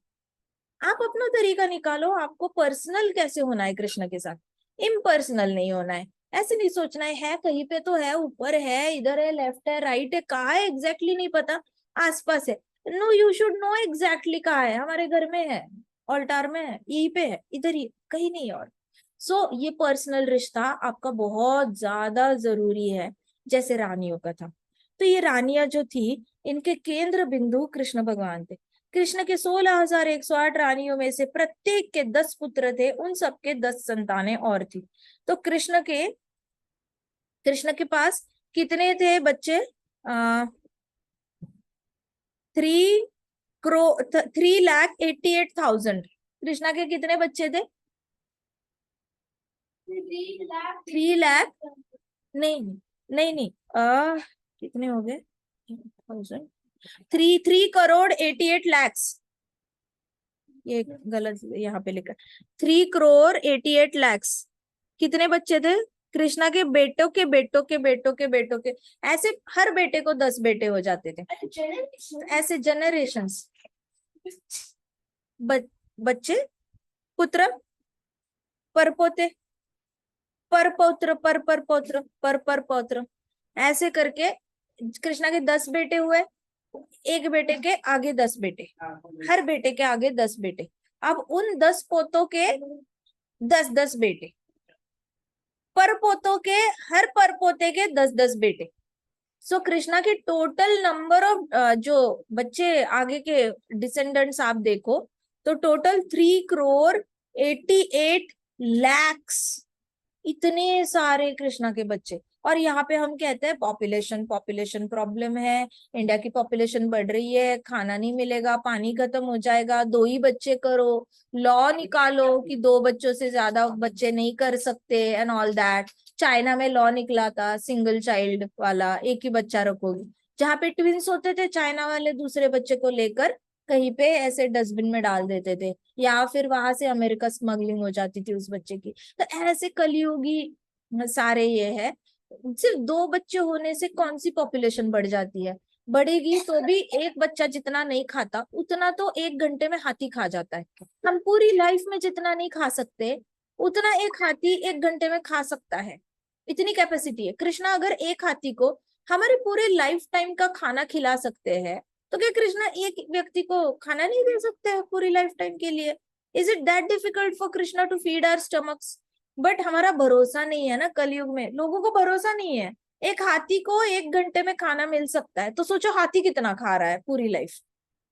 आप अपना तरीका निकालो, आपको पर्सनल कैसे होना है कृष्ण के साथ, इम्पर्सनल नहीं होना है। ऐसे नहीं सोचना है कहीं पे तो है, ऊपर है, इधर है, लेफ्ट है, राइट है, कहाँ है एग्जैक्टली नहीं पता, आसपास है। No, you should know exactly कहाँ है, हमारे घर में है, ऑल्टार में है, यहीं पे है, इधर ही, कहीं नहीं और। सो ये पर्सनल रिश्ता आपका बहुत ज्यादा जरूरी है, जैसे रानियों का था। तो ये रानियां जो थी, इनके केंद्र बिंदु कृष्ण भगवान थे। कृष्ण के 16,108 रानियों में से प्रत्येक के 10 पुत्र थे, उन सबके 10 संतानें और थी। तो कृष्ण के पास कितने थे बच्चे, 3,88,000। कृष्णा के कितने बच्चे थे, 3 लाख, नहीं नहीं नहीं, कितने हो गए, 3,88,00,000। ये गलत यहाँ पे लिखा, 3,88,00,000। कितने बच्चे थे, कृष्णा के बेटों के बेटों के बेटों के बेटों के, ऐसे हर बेटे को 10 बेटे हो जाते थे, ऐसे जनरेशंस। बच्चे, पुत्र, परपोते, परपौत्र, पर पौत्र, पर पौत्र, ऐसे करके कृष्णा के 10 बेटे हुए। एक बेटे के आगे 10 बेटे, हर बेटे के आगे 10 बेटे। अब उन 10 पोतों के 10-10 बेटे, पर पोतों के, हर पर पोते के 10-10 बेटे। सो कृष्णा की टोटल नंबर ऑफ जो बच्चे आगे के डिसेंडेंट्स आप देखो तो टोटल 3,88,00,000 इतने सारे कृष्णा के बच्चे। और यहाँ पे हम कहते हैं पॉपुलेशन पॉपुलेशन प्रॉब्लम है, इंडिया की पॉपुलेशन बढ़ रही है, खाना नहीं मिलेगा, पानी खत्म हो जाएगा, 2 ही बच्चे करो, लॉ निकालो कि 2 बच्चों से ज्यादा बच्चे नहीं कर सकते एंड ऑल दैट। चाइना में लॉ निकला था सिंगल चाइल्ड वाला, एक ही बच्चा रखोगे। जहाँ पे ट्विंस होते थे, चाइना वाले दूसरे बच्चे को लेकर कहीं पे ऐसे डस्टबिन में डाल देते थे, या फिर वहां से अमेरिका स्मगलिंग हो जाती थी उस बच्चे की। तो ऐसे कलयुगी सारे ये है। सिर्फ 2 बच्चे होने से कौन सी पॉपुलेशन बढ़ जाती है? बढ़ेगी तो भी एक बच्चा जितना नहीं खाता उतना तो 1 घंटे में हाथी खा जाता है। हम पूरी लाइफ में जितना नहीं खा सकते उतना एक हाथी 1 घंटे में खा सकता है, इतनी कैपेसिटी है। कृष्णा अगर एक हाथी को हमारे पूरे लाइफ टाइम का खाना खिला सकते हैं, तो क्या कृष्णा एक व्यक्ति को खाना नहीं दे सकते हैं पूरी लाइफ टाइम के लिए? Is it that difficult for Krishna to feed our stomachs? But हमारा भरोसा नहीं है ना, कलयुग में लोगों को भरोसा नहीं है। एक हाथी को 1 घंटे में खाना मिल सकता है, तो सोचो हाथी कितना खा रहा है पूरी लाइफ।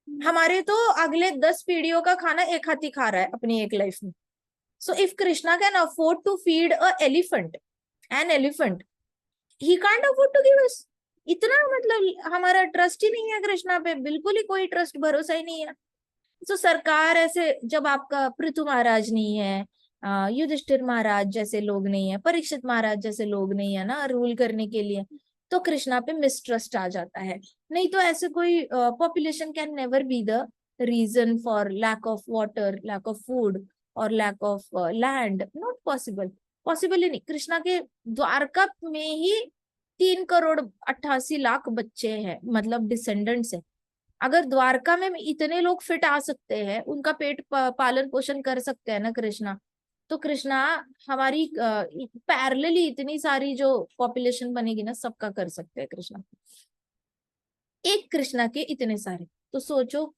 हमारे तो अगले 10 पीढ़ियों का खाना एक हाथी खा रहा है अपनी एक लाइफ में। So if Krishna can afford to feed a elephant, an elephant, he can't afford to give us इतना। मतलब हमारा ट्रस्ट ही नहीं है कृष्णा पे, बिल्कुल ही कोई ट्रस्ट भरोसा ही नहीं है। तो सरकार ऐसे, जब आपका पृथु महाराज नहीं है, युधिष्ठिर महाराज जैसे लोग नहीं है, परीक्षित महाराज जैसे लोग नहीं है ना रूल करने के लिए, तो कृष्णा पे मिसट्रस्ट आ जाता है। नहीं तो ऐसे कोई population can never be the reason for lack of water, lack of food और lack of land, not possible. Possible ही नहीं। कृष्णा के द्वारका में ही 3,88,00,000 बच्चे हैं, मतलब डिसेंडेंट्स है। अगर द्वारका में इतने लोग फिट आ सकते हैं, उनका पेट पालन पोषण कर सकते हैं ना कृष्णा, तो कृष्णा हमारी पैरेलली इतनी सारी जो पॉपुलेशन बनेगी ना, सबका कर सकते हैं कृष्णा। एक कृष्णा के इतने सारे, तो सोचो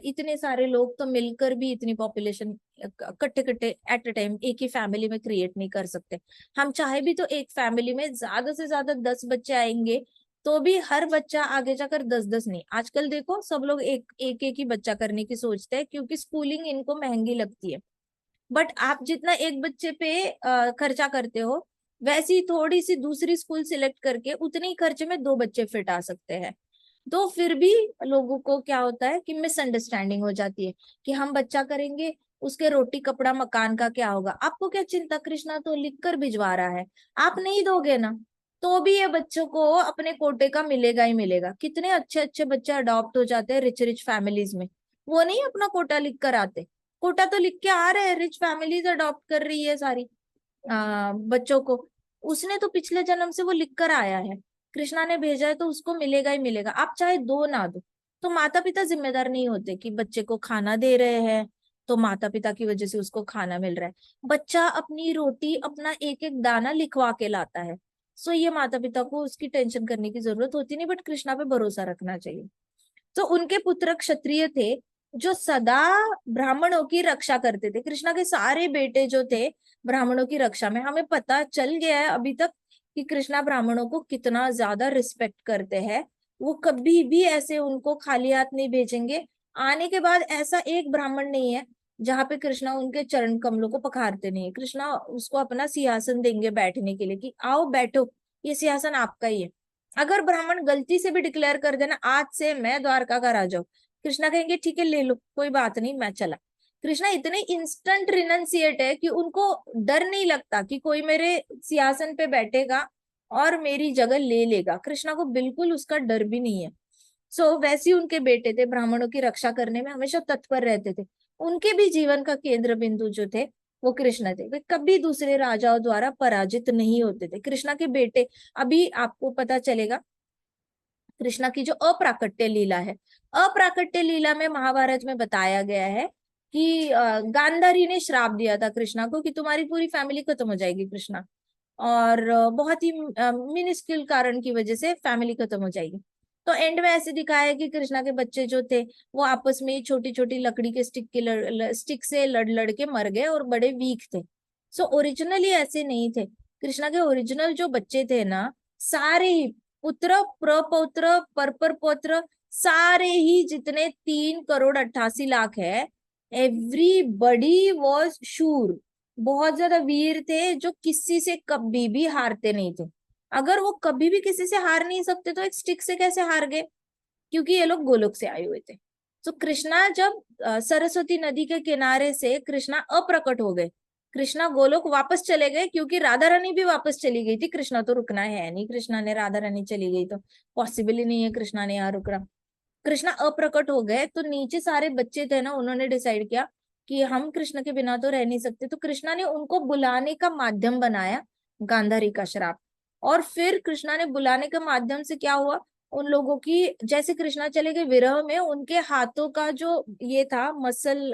इतने सारे लोग तो मिलकर भी इतनी पॉपुलेशन कट्टे कट्टे एट अ टाइम एक ही फैमिली में क्रिएट नहीं कर सकते। हम चाहे भी तो एक फैमिली में ज्यादा से ज्यादा 10 बच्चे आएंगे, तो भी हर बच्चा आगे जाकर 10-10 नहीं। आजकल देखो सब लोग एक एक एक ही बच्चा करने की सोचते हैं, क्योंकि स्कूलिंग इनको महंगी लगती है। बट आप जितना एक बच्चे पे खर्चा करते हो, वैसी थोड़ी सी दूसरी स्कूल सिलेक्ट करके उतने ही खर्चे में 2 बच्चे फिट आ सकते हैं। तो फिर भी लोगों को क्या होता है कि मिसअंडरस्टैंडिंग हो जाती है कि हम बच्चा करेंगे, उसके रोटी कपड़ा मकान का क्या होगा? आपको क्या चिंता, कृष्णा तो लिख कर भिजवा रहा है, आप नहीं दोगे ना, तो भी ये बच्चों को अपने कोटे का मिलेगा ही मिलेगा। कितने अच्छे अच्छे बच्चे अडॉप्ट हो जाते हैं रिच रिच फैमिलीज में, वो नहीं अपना कोटा लिख कर आते। कोटा तो लिख के आ रहे हैं, रिच फैमिलीज अडॉप्ट कर रही है सारी बच्चों को। उसने तो पिछले जन्म से वो लिख कर आया है, कृष्णा ने भेजा है तो उसको मिलेगा ही मिलेगा, आप चाहे दो ना दो। तो माता पिता जिम्मेदार नहीं होते कि बच्चे को खाना दे रहे हैं तो माता पिता की वजह से उसको खाना मिल रहा है। बच्चा अपनी रोटी अपना एक एक दाना लिखवा के लाता है। सो ये माता पिता को उसकी टेंशन करने की जरूरत होती नहीं, बट कृष्णा पे भरोसा रखना चाहिए। तो उनके पुत्र क्षत्रिय थे जो सदा ब्राह्मणों की रक्षा करते थे। कृष्णा के सारे बेटे जो थे ब्राह्मणों की रक्षा में, हमें पता चल गया है अभी तक कि कृष्णा ब्राह्मणों को कितना ज्यादा रिस्पेक्ट करते हैं। वो कभी भी ऐसे उनको खाली हाथ नहीं भेजेंगे। आने के बाद ऐसा एक ब्राह्मण नहीं है जहाँ पे कृष्णा उनके चरण कमलों को पखारते नहीं है। कृष्णा उसको अपना सिंहासन देंगे बैठने के लिए कि आओ बैठो, ये सिंहासन आपका ही है। अगर ब्राह्मण गलती से भी डिक्लेयर कर देना आज से मैं द्वारका का राजा हूं, कृष्णा कहेंगे ठीक है ले लो, कोई बात नहीं, मैं चला। कृष्णा इतने इंस्टेंट रिनंसिएट है कि उनको डर नहीं लगता कि कोई मेरे सिंहासन पे बैठेगा और मेरी जगह ले लेगा। कृष्णा को बिल्कुल उसका डर भी नहीं है। सो वैसे ही उनके बेटे थे, ब्राह्मणों की रक्षा करने में हमेशा तत्पर रहते थे। उनके भी जीवन का केंद्र बिंदु जो थे वो कृष्ण थे, वे कभी दूसरे राजाओं द्वारा पराजित नहीं होते थे। कृष्णा के बेटे, अभी आपको पता चलेगा कृष्णा की जो अप्राकट्य लीला है, अप्राकट्य लीला में महाभारत में बताया गया है कि गांधारी ने श्राप दिया था कृष्णा को कि तुम्हारी पूरी फैमिली खत्म हो जाएगी कृष्णा, और बहुत ही मिनिस्क्यूल कारण की वजह से फैमिली खत्म हो जाएगी। तो एंड में ऐसे दिखाया है कि कृष्णा के बच्चे जो थे वो आपस में छोटी छोटी लकड़ी के स्टिक से लड़ लड़ के मर गए और बड़े वीक थे। सो ओरिजिनली ऐसे नहीं थे। कृष्णा के ओरिजिनल जो बच्चे थे ना, सारे ही पुत्र प्रपौत्र परपर पौत्र, सारे ही जितने 3 करोड़ 88 लाख है, एवरीबडी वॉज शूर, बहुत ज्यादा वीर थे जो किसी से कभी भी हारते नहीं थे। अगर वो कभी भी किसी से हार नहीं सकते तो एक स्टिक से कैसे हार गए? क्योंकि ये लोग गोलोक से आए हुए थे। तो कृष्णा जब सरस्वती नदी के किनारे से कृष्णा अप्रकट हो गए, कृष्णा गोलोक वापस चले गए, क्योंकि राधा रानी भी वापस चली गई थी। कृष्णा तो रुकना है नहीं, कृष्णा ने राधा रानी चली गई तो पॉसिबल ही नहीं है कृष्णा ने यहाँ रुकना। कृष्णा अप्रकट हो गए तो नीचे सारे बच्चे थे ना, उन्होंने डिसाइड किया कि हम कृष्ण के बिना तो रह नहीं सकते। तो कृष्णा ने उनको बुलाने का माध्यम बनाया गांधारी का श्राप। और फिर कृष्णा ने बुलाने के माध्यम से क्या हुआ, उन लोगों की, जैसे कृष्णा चले गए विरह में, उनके हाथों का जो ये था मसल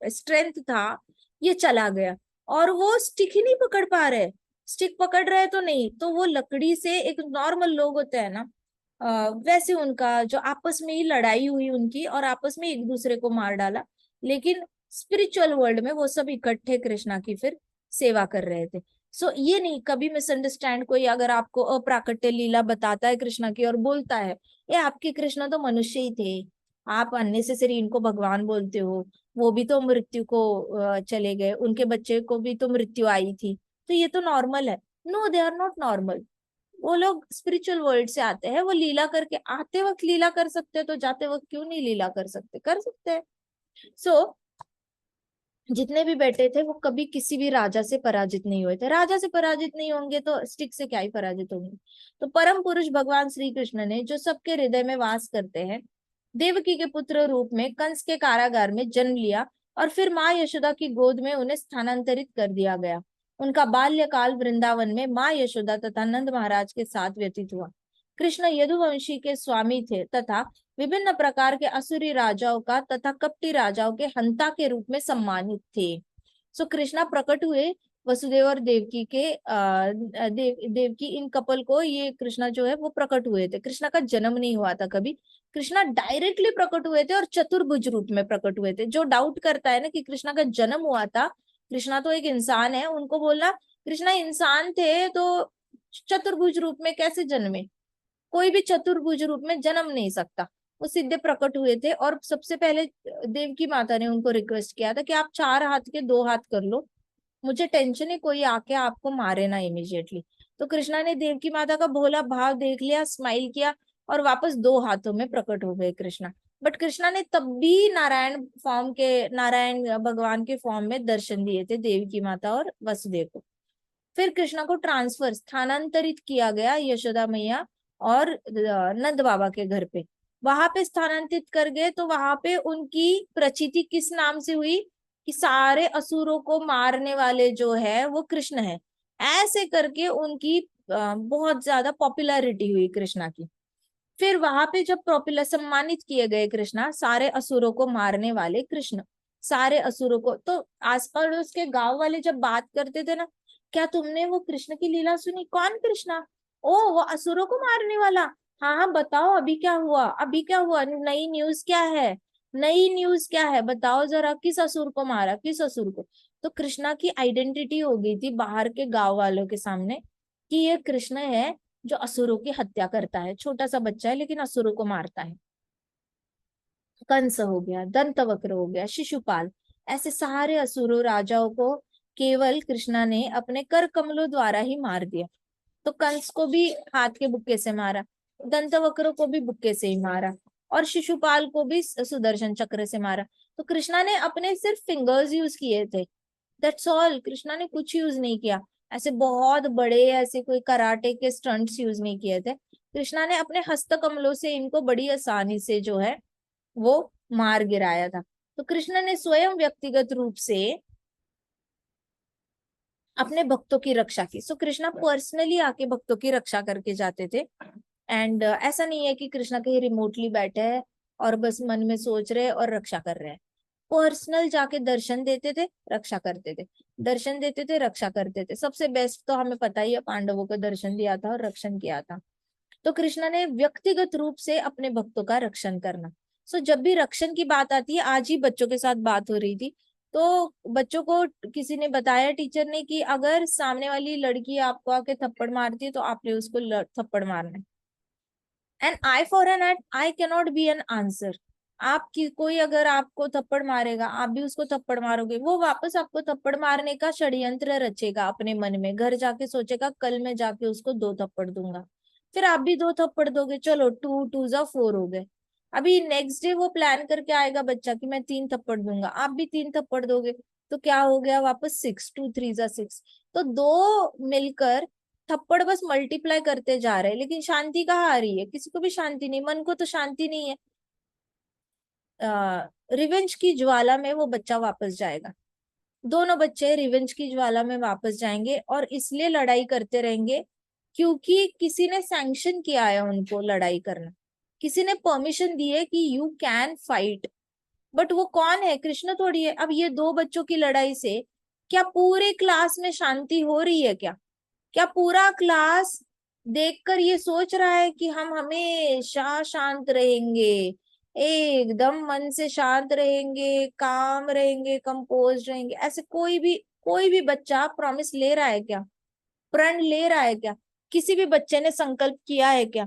स्ट्रेंथ था, ये चला गया और वो स्टिक ही नहीं पकड़ पा रहे। स्टिक पकड़ रहे तो नहीं तो वो लकड़ी से, एक नॉर्मल लोग होते हैं ना, वैसे उनका जो आपस में ही लड़ाई हुई उनकी और आपस में एक दूसरे को मार डाला। लेकिन स्पिरिचुअल वर्ल्ड में वो सब इकट्ठे कृष्णा की फिर सेवा कर रहे थे। सो ये नहीं कभी मिसअंडरस्टैंड, कोई अगर आपको अप्राकट्य लीला बताता है कृष्णा की और बोलता है ये आपके कृष्णा तो मनुष्य ही थे, आप अननेसेसरी इनको भगवान बोलते हो, वो भी तो मृत्यु को चले गए, उनके बच्चे को भी तो मृत्यु आई थी, तो ये तो नॉर्मल है। No, they are not normal. वो लोग स्पिरिचुअल वर्ल्ड से आते हैं, वो लीला करके आते वक्त लीला कर सकते हैं, तो जाते वक्त क्यों नहीं लीला कर सकते? कर सकते हैं। सो जितने भी बेटे थे वो कभी किसी भी राजा से पराजित नहीं हुए थे। राजा से पराजित नहीं होंगे तो स्टिक से क्या ही पराजित होंगे। तो परम पुरुष भगवान श्री कृष्ण ने, जो सबके हृदय में वास करते हैं, देवकी के पुत्र रूप में कंस के कारागार में जन्म लिया और फिर माँ यशोदा की गोद में उन्हें स्थानांतरित कर दिया गया। उनका बाल्यकाल वृंदावन में माँ यशोदा तथा नंद महाराज के साथ व्यतीत हुआ। कृष्ण यदुवंशी के स्वामी थे तथा विभिन्न प्रकार के असुरी राजाओं का तथा कपटी राजाओं के हंता के रूप में सम्मानित थे। सो कृष्णा प्रकट हुए वसुदेव और देवकी के देवकी इन कपल को, ये कृष्णा जो है वो प्रकट हुए थे। कृष्णा का जन्म नहीं हुआ था कभी, कृष्णा डायरेक्टली प्रकट हुए थे और चतुर्भुज रूप में प्रकट हुए थे। जो डाउट करता है ना कि कृष्णा का जन्म हुआ था, कृष्णा तो एक इंसान है, उनको बोलना कृष्णा इंसान थे तो चतुर्भुज रूप में कैसे जन्मे? कोई भी चतुर्भुज रूप में जन्म नहीं सकता। वो सीधे प्रकट हुए थे और सबसे पहले देवकी माता ने उनको रिक्वेस्ट किया था कि आप 4 हाथ के 2 हाथ कर लो, मुझे टेंशन है कोई आके आपको मारे ना इमीडिएटली। तो कृष्णा ने देवकी माता का भोला भाव देख लिया, स्माइल किया और वापस 2 हाथों में प्रकट हो गए कृष्णा। बट कृष्णा ने तब भी नारायण भगवान के फॉर्म में दर्शन दिए थे देवकी माता और वसुदेव को। फिर कृष्णा को ट्रांसफर, स्थानांतरित किया गया यशोदा मैया और नंद बाबा के घर पे। वहां पे स्थानांतरित कर गए तो वहां पे उनकी प्रचिति किस नाम से हुई कि सारे असुरों को मारने वाले जो है वो कृष्ण है। ऐसे करके उनकी बहुत ज्यादा पॉपुलैरिटी हुई कृष्णा की। फिर वहां पे जब पॉपुलर सम्मानित किए गए कृष्णा, सारे असुरों को मारने वाले कृष्ण, सारे असुरों को, तो आसपास उसके गांव वाले जब बात करते थे ना, क्या तुमने वो कृष्ण की लीला सुनी? कौन कृष्णा? ओ वो असुरों को मारने वाला। हाँ हाँ बताओ अभी क्या हुआ, अभी क्या हुआ, नई न्यूज क्या है, नई न्यूज क्या है, बताओ जरा, किस असुर को मारा, किस असुर को? तो कृष्णा की आइडेंटिटी हो गई थी बाहर के गांव वालों के सामने कि ये कृष्ण है जो असुरों की हत्या करता है। छोटा सा बच्चा है लेकिन असुरों को मारता है। कंस हो गया, दंतवक्र हो गया, शिशुपाल, ऐसे सारे असुरों राजाओं को केवल कृष्णा ने अपने कर कमलों द्वारा ही मार दिया। तो कंस को भी हाथ के बुक्के से मारा, दंतवक्र को भी बुक्के से ही मारा और शिशुपाल को भी सुदर्शन चक्र से मारा। तो कृष्णा ने अपने सिर्फ फिंगर्स यूज किए थे, दैट्स ऑल। कृष्णा ने कुछ यूज नहीं किया, ऐसे बहुत बड़े ऐसे कोई कराटे के स्टंट्स यूज नहीं किए थे। कृष्णा ने अपने हस्त कमलों से इनको बड़ी आसानी से जो है वो मार गिराया था। तो कृष्ण ने स्वयं व्यक्तिगत रूप से अपने भक्तों की रक्षा की। सो कृष्णा पर्सनली आके भक्तों की रक्षा करके जाते थे। एंड ऐसा नहीं है कि कृष्णा कहीं रिमोटली बैठे हैं और बस मन में सोच रहे और रक्षा कर रहे हैं। पर्सनल जाके दर्शन देते थे, रक्षा करते थे, दर्शन देते थे, रक्षा करते थे। सबसे बेस्ट तो हमें पता ही है, पांडवों को दर्शन दिया था और रक्षण किया था। तो कृष्णा ने व्यक्तिगत रूप से अपने भक्तों का रक्षण करना। सो जब भी रक्षण की बात आती है, आज ही बच्चों के साथ बात हो रही थी, तो बच्चों को किसी ने बताया, टीचर ने, कि अगर सामने वाली लड़की आपको आके थप्पड़ मारती है तो आपने उसको थप्पड़ मारना है। An eye for an eye can not be an answer. आपकी कोई अगर आपको थप्पड़ मारेगा, आप भी उसको थप्पड़ मारोगे, वो वापस आपको थप्पड़ मारने का षड्यंत्र रचेगा अपने मन में, घर जाके सोचेगा कल मैं जाके उसको 2 थप्पड़ दूंगा। फिर आप भी 2 थप्पड़ दोगे, चलो 2 2 जा 4 हो गए। अभी नेक्स्ट डे वो प्लान करके आएगा बच्चा कि मैं 3 थप्पड़ दूंगा, आप भी 3 थप्पड़ दोगे, तो क्या हो गया वापस 6 2 3 जा 6। तो दो मिलकर थप्पड़ बस मल्टीप्लाई करते जा रहे हैं, लेकिन शांति कहाँ आ रही है? किसी को भी शांति नहीं, मन को तो शांति नहीं है। रिवेंज की ज्वाला में वो बच्चा वापस जाएगा। दोनों बच्चे रिवेंज की ज्वाला में वापस जाएंगे और इसलिए लड़ाई करते रहेंगे क्योंकि किसी ने सैंक्शन किया है उनको लड़ाई करना, किसी ने परमिशन दी है कि यू कैन फाइट। बट वो कौन है? कृष्ण थोड़ी है। अब ये दो बच्चों की लड़ाई से क्या पूरे क्लास में शांति हो रही है? क्या क्या पूरा क्लास देखकर ये सोच रहा है कि हम हमेशा शांत रहेंगे, एकदम मन से शांत रहेंगे, काम रहेंगे, कंपोज रहेंगे? ऐसे कोई भी बच्चा प्रॉमिस ले रहा है क्या? प्रण ले रहा है क्या? किसी भी बच्चे ने संकल्प किया है क्या?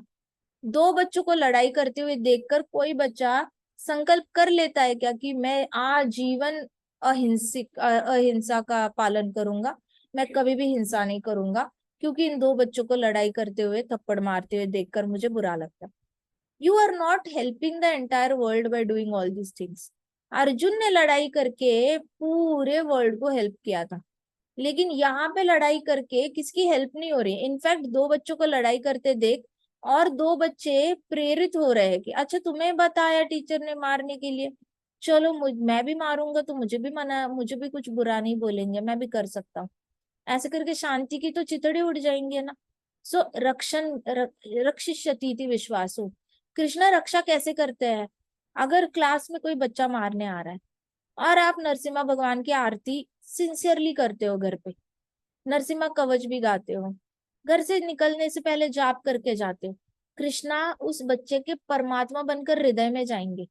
दो बच्चों को लड़ाई करते हुए देखकर कोई बच्चा संकल्प कर लेता है क्या कि मैं आजीवन अहिंसा का पालन करूंगा, मैं कभी भी हिंसा नहीं करूंगा, क्योंकि इन दो बच्चों को लड़ाई करते हुए, थप्पड़ मारते हुए देखकर मुझे बुरा लगता है। You are not helping the entire world by doing all these things. Arjun ने लड़ाई करके पूरे वर्ल्ड को हेल्प किया था, लेकिन यहाँ पे लड़ाई करके किसकी हेल्प नहीं हो रही। इनफैक्ट दो बच्चों को लड़ाई करते देख और दो बच्चे प्रेरित हो रहे हैं कि अच्छा तुम्हें बताया टीचर ने मारने के लिए, चलो मैं भी मारूंगा तो मुझे भी मना, मुझे भी कुछ बुरा नहीं बोलेंगे, मैं भी कर सकता हूँ। ऐसे करके शांति की तो चितड़ी उड़ जाएंगे ना। सो रक्षिष्यति इति विश्वासो। कृष्णा रक्षा कैसे करते हैं? अगर क्लास में कोई बच्चा मारने आ रहा है और आप नरसिम्हा भगवान की आरती सिंसियरली करते हो, घर पे नरसिम्हा कवच भी गाते हो, घर से निकलने से पहले जाप करके जाते हो, कृष्णा उस बच्चे के परमात्मा बनकर हृदय में जाएंगे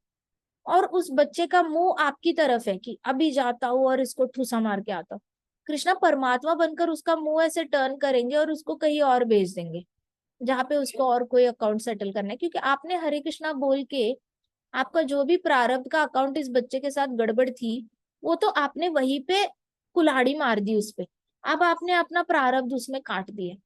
और उस बच्चे का मुंह आपकी तरफ है कि अभी जाता हूँ और इसको ठूसा मार के आता हूँ। कृष्णा परमात्मा बनकर उसका मुंह ऐसे टर्न करेंगे और उसको कहीं और भेज देंगे, जहाँ पे उसको और कोई अकाउंट सेटल करना है, क्योंकि आपने हरे कृष्णा बोल के आपका जो भी प्रारब्ध का अकाउंट इस बच्चे के साथ गड़बड़ थी, वो तो आपने वहीं पे कुल्हाड़ी मार दी उस पे। अब आपने अपना प्रारब्ध उसमें काट दिया।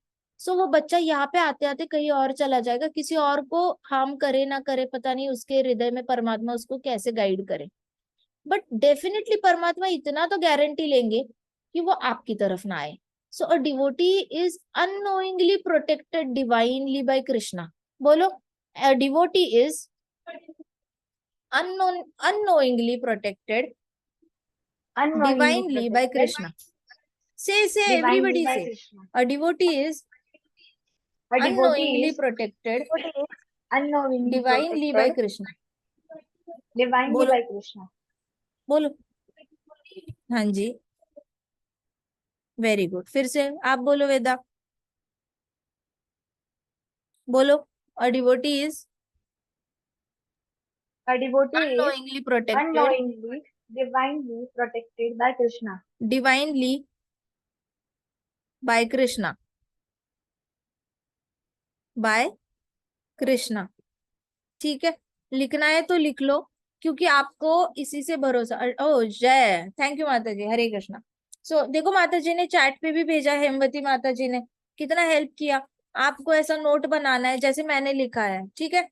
सो वो बच्चा यहाँ पे आते आते कहीं और चला जाएगा, किसी और को हार्म करे ना करे पता नहीं, उसके हृदय में परमात्मा उसको कैसे गाइड करे। बट डेफिनेटली परमात्मा इतना तो गारंटी लेंगे कि वो आपकी तरफ ना आए। So a devotee is unknowingly protected divinely by Krishna. बोलो, a devotee is unknowingly protected Unknowingly divinely by protected Krishna. Say, divinely everybody by say. Krishna. A devotee is A unknowingly devotee protected is unknowingly divinely by protected Krishna. divinely बोलो, by Krishna. बोलो। हाँ जी, very good. फिर से आप बोलो वेदा, बोलो। A devotee is A devotee is unknowingly protected unknowingly divinely protected by Krishna. divinely by Krishna, by Krishna। ठीक है, लिखना है तो लिख लो, क्योंकि आपको इसी से भरोसा। ओ जय, थैंक यू माता जी, हरे कृष्णा। सो देखो, माता जी ने चैट पे भी भेजा, हेमवती माता जी ने कितना हेल्प किया। आपको ऐसा नोट बनाना है जैसे मैंने लिखा है, ठीक है?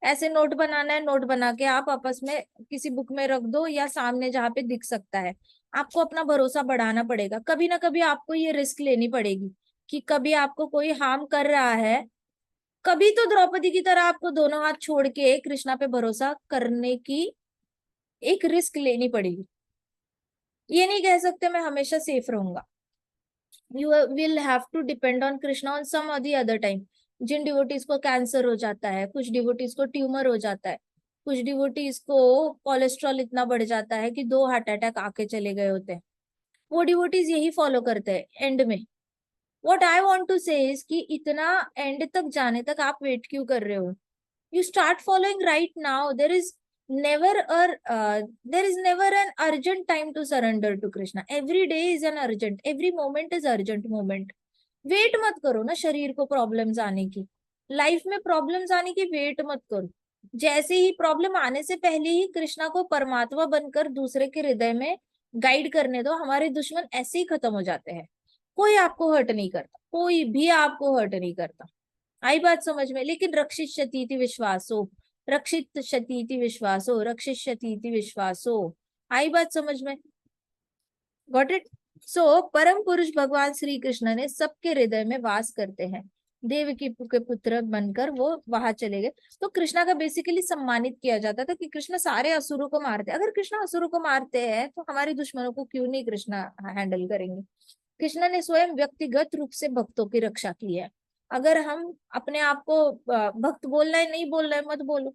ऐसे नोट बनाना है, नोट बना के आप आपस में किसी बुक में रख दो या सामने जहाँ पे दिख सकता है। आपको अपना भरोसा बढ़ाना पड़ेगा, कभी ना कभी आपको ये रिस्क लेनी पड़ेगी कि कभी आपको कोई हार्म कर रहा है, कभी तो द्रौपदी की तरह आपको दोनों हाथ छोड़ के कृष्णा पे भरोसा करने की एक रिस्क लेनी पड़ेगी। ये नहीं कह सकते मैं हमेशा सेफ रहूंगा। you will have to depend on Krishna on some or the other time. जिन डिवोटीज को कैंसर हो जाता है, कुछ डिवोटीज को ट्यूमर हो जाता है, कुछ डिवोटीज को कोलेस्ट्रॉल इतना बढ़ जाता है कि 2 हार्ट अटैक आके चले गए होते हैं, वो डिवोटीज यही फॉलो करते हैं एंड में। व्हाट आई वांट टू से इज कि इतना एंड तक जाने तक आप वेट क्यों कर रहे हो? You start following right now. Never a there is never an urgent time to surrender to Krishna. Every day is an urgent, every moment is urgent moment. Wait मत करो ना शरीर को प्रॉब्लम्स आने की, लाइफ में प्रॉब्लम्स आने की वेट मत करो। जैसे ही प्रॉब्लम आने से पहले ही कृष्णा को परमात्मा बनकर दूसरे के हृदय में गाइड करने दो। हमारे दुश्मन ऐसे ही खत्म हो जाते हैं, कोई आपको हर्ट नहीं करता, कोई भी आपको हर्ट नहीं करता। आई बात समझ में? लेकिन रक्षित शतीति विश्वासो, रक्षित शतीति विश्वासो, रक्षित शतीति विश्वासो, आई बात समझ में? Got it? सो परम पुरुष भगवान श्री कृष्ण ने सबके हृदय में वास करते हैं, देवकी के पुत्र बनकर वो वहां चले गए। तो कृष्णा का बेसिकली सम्मानित किया जाता था कि कृष्ण सारे असुरों को मारते। अगर कृष्ण असुरों को मारते हैं तो हमारे दुश्मनों को क्यों नहीं कृष्णा हैंडल करेंगे? कृष्ण ने स्वयं व्यक्तिगत रूप से भक्तों की रक्षा की है। अगर हम अपने आप को भक्त बोलना है, नहीं बोलना है मत बोलो।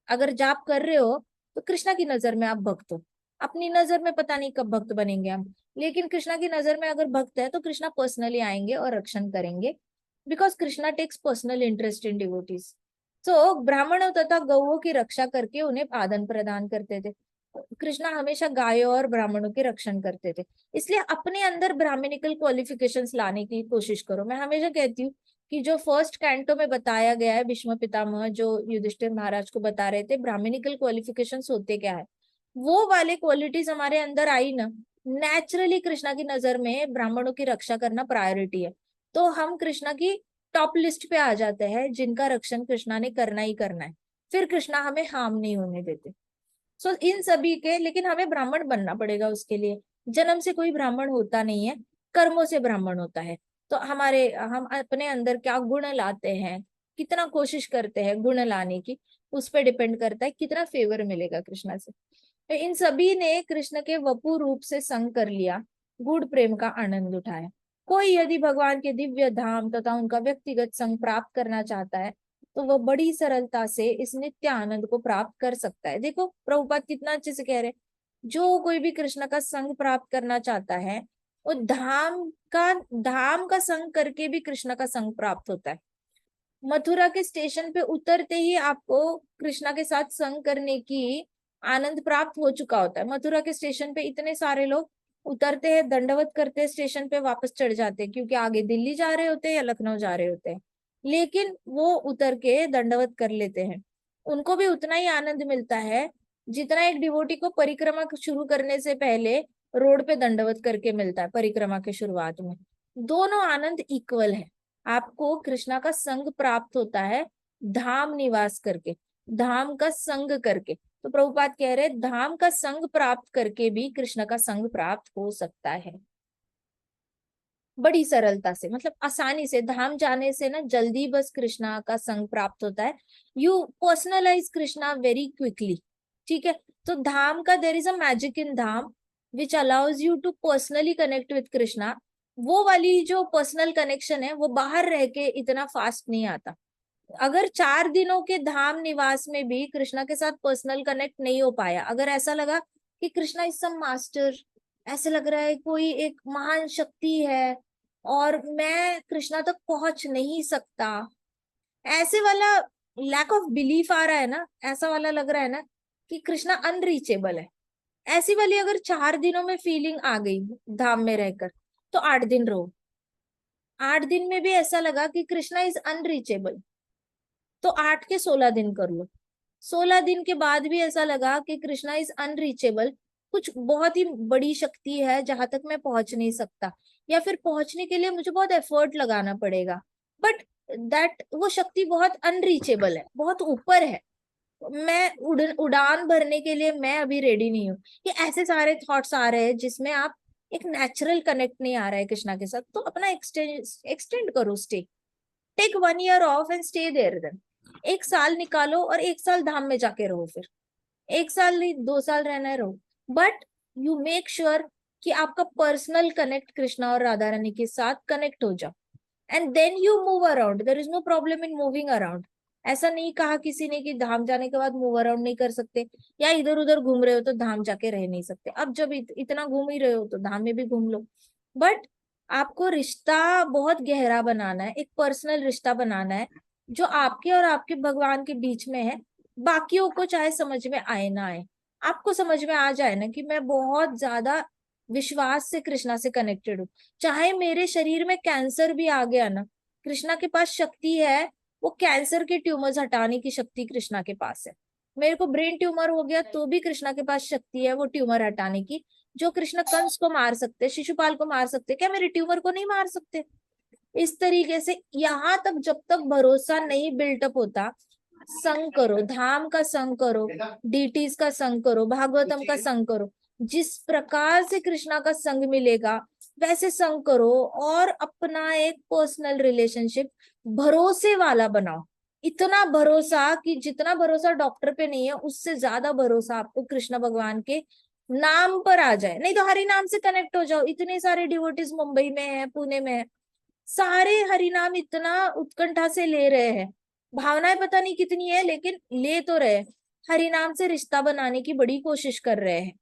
अगर जाप कर रहे हो तो कृष्णा की नजर में आप भक्त हो, अपनी नजर में पता नहीं कब भक्त बनेंगे हम, लेकिन कृष्णा की नजर में अगर भक्त है तो कृष्णा पर्सनली आएंगे और रक्षण करेंगे, because Krishna takes personal interest in devotees. तो ब्राह्मणों तथा गौओं की रक्षा करके उन्हें आदन प्रदान करते थे। कृष्णा हमेशा गायों और ब्राह्मणों के रक्षण करते थे। इसलिए अपने अंदर ब्राह्मणिकल क्वालिफिकेशंस लाने की कोशिश करो। मैं हमेशा कहती हूँ कि जो फर्स्ट कैंटो में बताया गया है, भीष्म पितामह जो युधिष्ठिर महाराज को बता रहे थे ब्राह्मणिकल क्वालिफिकेशंस होते क्या है, वो वाले क्वालिटीज हमारे अंदर आई ना, नेचुरली कृष्णा की नजर में ब्राह्मणों की रक्षा करना प्रायोरिटी है। तो हम कृष्णा की टॉप लिस्ट पे आ जाते हैं जिनका रक्षण कृष्णा ने करना ही करना है, फिर कृष्णा हमें हार्म नहीं होने देते। सो इन सभी के, लेकिन हमें ब्राह्मण बनना पड़ेगा उसके लिए। जन्म से कोई ब्राह्मण होता नहीं है, कर्मों से ब्राह्मण होता है। तो हम अपने अंदर क्या गुण लाते हैं, कितना कोशिश करते हैं गुण लाने की, उस पर डिपेंड करता है कितना फेवर मिलेगा कृष्णा से। तो इन सभी ने कृष्ण के वपु रूप से संग कर लिया, गूढ़ प्रेम का आनंद उठाया। कोई यदि भगवान के दिव्य धाम तथा उनका व्यक्तिगत संग प्राप्त करना चाहता है तो वह बड़ी सरलता से इस नित्य आनंद को प्राप्त कर सकता है। देखो प्रभुपाद कितना अच्छे से कह रहे हैं, जो कोई भी कृष्ण का संग प्राप्त करना चाहता है वो धाम का संग करके भी कृष्ण का संग प्राप्त होता है। मथुरा के स्टेशन पे उतरते ही आपको कृष्णा के साथ संग करने की आनंद प्राप्त हो चुका होता है। मथुरा के स्टेशन पे इतने सारे लोग उतरते हैं, दंडवत करते हैं, स्टेशन पे वापस चढ़ जाते हैं, क्योंकि आगे दिल्ली जा रहे होते हैं या लखनऊ जा रहे होते हैं, लेकिन वो उतर के दंडवत कर लेते हैं। उनको भी उतना ही आनंद मिलता है जितना एक डिवोटी को परिक्रमा शुरू करने से पहले रोड पे दंडवत करके मिलता है परिक्रमा के शुरुआत में। दोनों आनंद इक्वल है। आपको कृष्णा का संग प्राप्त होता है धाम निवास करके, धाम का संग करके। तो प्रभुपाद कह रहे धाम का संग प्राप्त करके भी कृष्ण का संग प्राप्त हो सकता है, बड़ी सरलता से, मतलब आसानी से। धाम जाने से ना जल्दी बस कृष्णा का संग प्राप्त होता है। You personalize Krishna very quickly, ठीक है? तो धाम का there is a magic in dham which allows you to personally connect with Krishna. वो वाली जो पर्सनल कनेक्शन है वो बाहर रह के इतना फास्ट नहीं आता। अगर 4 दिनों के धाम निवास में भी कृष्णा के साथ पर्सनल कनेक्ट नहीं हो पाया, अगर ऐसा लगा कि कृष्णा इज सम मास्टर, ऐसे लग रहा है कोई एक महान शक्ति है और मैं कृष्णा तक पहुंच नहीं सकता, ऐसे वाला लैक ऑफ बिलीफ आ रहा है ना, ऐसा वाला लग रहा है ना कि कृष्णा अनरीचेबल है, ऐसी वाली अगर 4 दिनों में फीलिंग आ गई धाम में रहकर, तो 8 दिन रहो। 8 दिन में भी ऐसा लगा कि कृष्णा इज अनरीचेबल, तो 8 के 16 दिन कर लो। 16 दिन के बाद भी ऐसा लगा कि कृष्णा इज अनरीचेबल, कुछ बहुत ही बड़ी शक्ति है जहां तक मैं पहुंच नहीं सकता, या फिर पहुंचने के लिए मुझे बहुत एफर्ट लगाना पड़ेगा, बट दैट वो शक्ति बहुत अनरीचेबल है, बहुत ऊपर है, मैं उड़ान भरने के लिए मैं अभी रेडी नहीं हूँ। ये ऐसे सारे थॉट्स आ रहे हैं जिसमें आप एक नेचुरल कनेक्ट नहीं आ रहा है कृष्णा के साथ, तो अपना एक्सटेंड करो stay, take 1 year off and stay there then. 1 साल निकालो और 1 साल धाम में जाके रहो, फिर 1 साल नहीं 2 साल रहना है रहो, बट यू मेक श्योर कि आपका पर्सनल कनेक्ट कृष्णा और राधा रानी के साथ कनेक्ट हो जाओ, and then you move around, there is no problem in moving around. ऐसा नहीं कहा किसी ने कि धाम जाने के बाद मूव अराउंड नहीं कर सकते, या इधर उधर घूम रहे हो तो धाम जाके रह नहीं सकते। अब जब इतना घूम ही रहे हो तो धाम में भी घूम लो। बट आपको रिश्ता बहुत गहरा बनाना है, एक पर्सनल रिश्ता बनाना है जो आपके और आपके भगवान के बीच में है। बाकियों को चाहे समझ में आए ना आए, आपको समझ में आ जाए ना कि मैं बहुत ज्यादा विश्वास से कृष्णा से कनेक्टेड हूँ। चाहे मेरे शरीर में कैंसर भी आ गया ना, कृष्णा के पास शक्ति है, वो कैंसर के ट्यूमर्स हटाने की शक्ति कृष्णा के पास है। मेरे को ब्रेन ट्यूमर हो गया तो भी कृष्णा के पास शक्ति है वो ट्यूमर हटाने की। जो कृष्ण कंस को मार सकते, शिशुपाल को मार सकते, क्या मेरे ट्यूमर को नहीं मार सकते? इस तरीके से यहाँ तक जब तक भरोसा नहीं बिल्टअप होता, संग करो, धाम का संग करो, डीटीज का संग करो, भागवतम का संग करो। जिस प्रकार से कृष्णा का संग मिलेगा वैसे संग करो, और अपना एक पर्सनल रिलेशनशिप भरोसे वाला बनाओ। इतना भरोसा कि जितना भरोसा डॉक्टर पे नहीं है उससे ज्यादा भरोसा आपको कृष्ण भगवान के नाम पर आ जाए। नहीं तो हरि नाम से कनेक्ट हो जाओ। इतने सारे डिवोटीज मुंबई में है, पुणे में है, सारे हरि नाम इतना उत्कंठा से ले रहे हैं। भावनाएं पता नहीं कितनी है लेकिन ले तो रहे। हरि नाम से रिश्ता बनाने की बड़ी कोशिश कर रहे हैं।